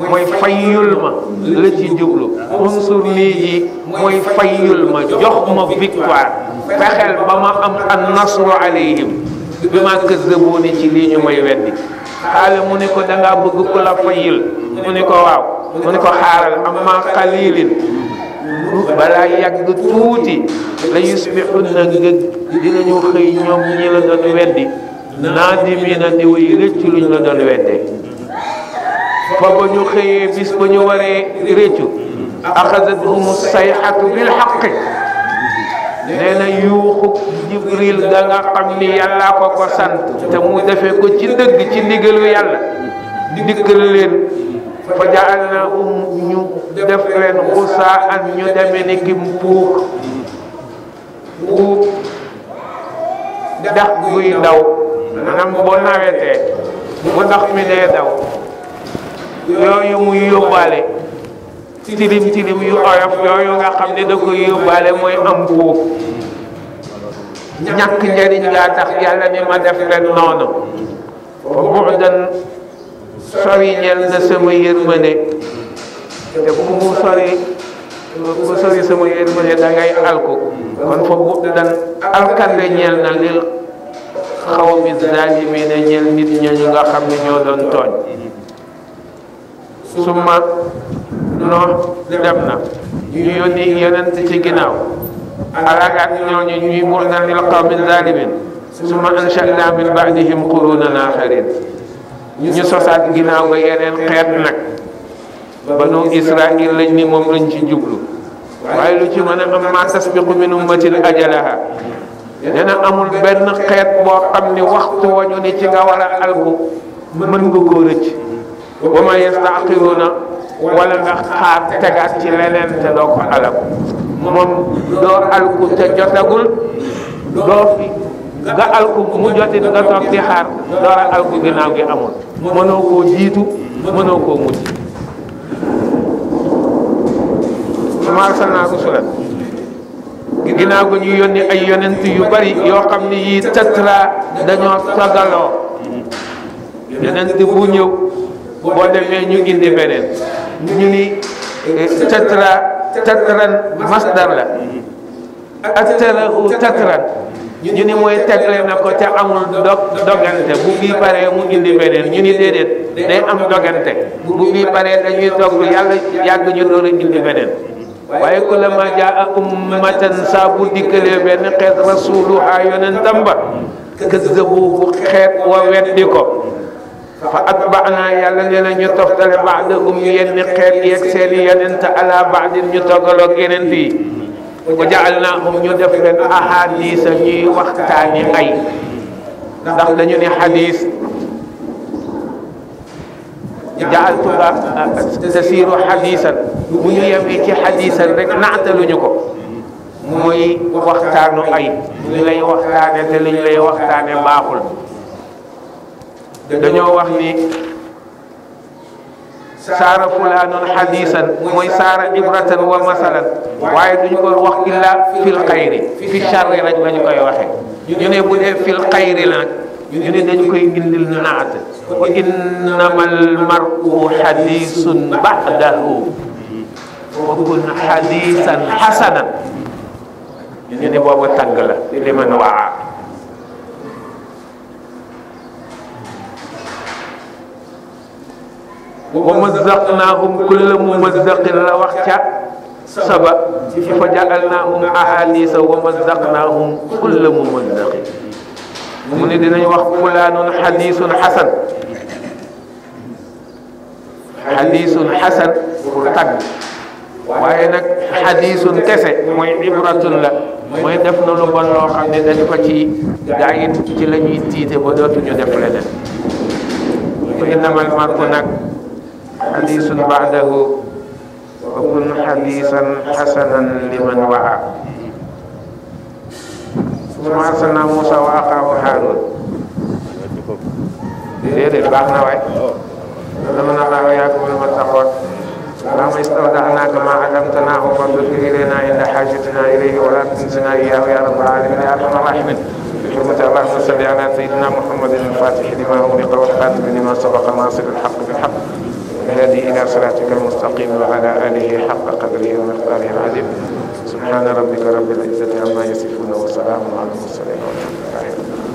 mooy fayyul ma la ci jublu unsur nii ji mooy fayyul ma jox ma victoire fexeel ba ma am an nasru alayhim bi ma kazzabuuni ci lii ñu may weddi xaala mu ne ko dangaa bëgg ku la fayyul mu ne ko waaw mu ne ko xaaral amma qalilin balaa yàgg tuuti la yusbihunna nga dinañu xëy ñoom ñi la doon weddi naadimiina di way rëccu luñ la doon weddee fa ba ñu xëyee bis ba ñu waree rëccu axadathum sayhatu bil haqqi nee na yuuxu Jibril ga nga xam ni yàllaa ko sant te mu defee ko ci dëgg ci ndigalu yàlla dikkal leen fa ja'alnaahum ñu def leen xusaa'an ñu demee ni ki mpuuk dex guy daw maanaam boo nawetee bu ndox mi dee daw yooyu muy yóbbaale tilim tilim yu oyof yooyu nga xam ne da koy yóbbaale mooy am puuk ñàkk njëriñ gaa tax yàlla ni ma def leen noonu fa bu'dan sori ñeel na sama yërmande te bu mu sori sama yërmande da ngay alku kon fa bu'dan alkande ñeel na lil xawmi zaalimiina ñeel nit ñooñu nga xam ne ñoo doon tooñ summa noo dem na ñu yónni yonent ci ginnaaw alagaat ñooñu ñuy bu'dan lil qawmi zaalimiin summa ansha'naa min ba'dihim quruunan aaxariin ñu sosaat ginnaaw nga yeneen xeet nag banu Israil lañ ni moom lañ ci jublu waaye lu ci mën a am ma tasbiqu min ummatin ajalaha nee na amul benn xeet boo xam ni waxtu wañu ni ci nga war a alku mën nga koo rëcc wa ma yastaaxiruuna wala nga xaar tegaat ci leneen te doo ko alaku moom doo alku te jotagul doo fi nga alku mu jotit nga toog di xaar doora alku ginnaaw gi amul mënoo koo jiitu mënoo koo mujj ma arsalnaa rusulan ginnaaw ga ñu yónni ay yonent yu bari yoo xam ne yii tatra dañoo togaloo yonent bu ñëw boo demee ñu indi beneen ñu ni tatran masdar la atrahu tatran ñu ni mooy tegle na ko te amul dogante bu bii paree mu indi beneen ñu ni déedéet day am dogante bu bii paree dañuy togg yàlla yàgg ñu door a indi beneen waaye kullama jaa ummatan saa bu dikkalee benn xeet rasuluha yonentam ba kazzabuhu xeet wa weddi ko fa atba'naa yàlla nee na ñu toftale ba'dahum yenn xeet yeeg seeni yonent ala ba'din ñu toggaloog yeneen yi wa ja'alnaahum ñu def leen ahadisa ñuy waxtaani ay ndax dañu ne xadis ja'altuha tasiiru xadisan bu ñu yemee ci xadisan rek naataluñu ko mooy waxtaanu ay ñu lay waxtaane te liñ lay waxtaane baaxul dañoo wax ni saara fulaanun xadisan mooy saara ibratan wa masalan waaye duñu ko wax illa fil xayri fi charri rek lañu koy waxee ñu ne bu dee fil xayri la nag ñu ne dañu koy indil naat wa innamal mar'u xadisun ba'dahu wa kun xadisan xasanan ñu ne boobu tagg la liman waa wa mazzaqnaahum kulla mumazzaqin la wax ca saba fa ja'alnaahum ahadisa wa mazzaqnaahum kulla mumazzaqin mu ne dinañ wax fulaanun xadisun xasan pour tagg waaye nag xadisun kese mooy ibratun la mooy def na lu bon loo xam ne dañ ko ci gaa yi ci la ñuy tiite ba dootuñu def leneen wa innamal mar'u nag xadisun ba'dahu wa kun xadisan xasanan liman waa summa arsalnaa Muusaa wa axaahu Haaruun déedéet baax na waay dama na laa wa yaakum al-muttaquun اللهم استودعناك ما علمتناه فارد إلينا عند حاجتنا إليه ولا تنسنا إياه يا رب العالمين يا أرحم الراحمين. بحرمة اللهم صل على سيدنا محمد الفاتح لما أغلق والخاتم لما سبق ناصر الحق بالحق الهادي إلى صراطك المستقيم وعلى آله حق قدره ومقداره العظيم. سبحان ربك رب العزة عما يصفون وسلام على المرسلين والحمد لله.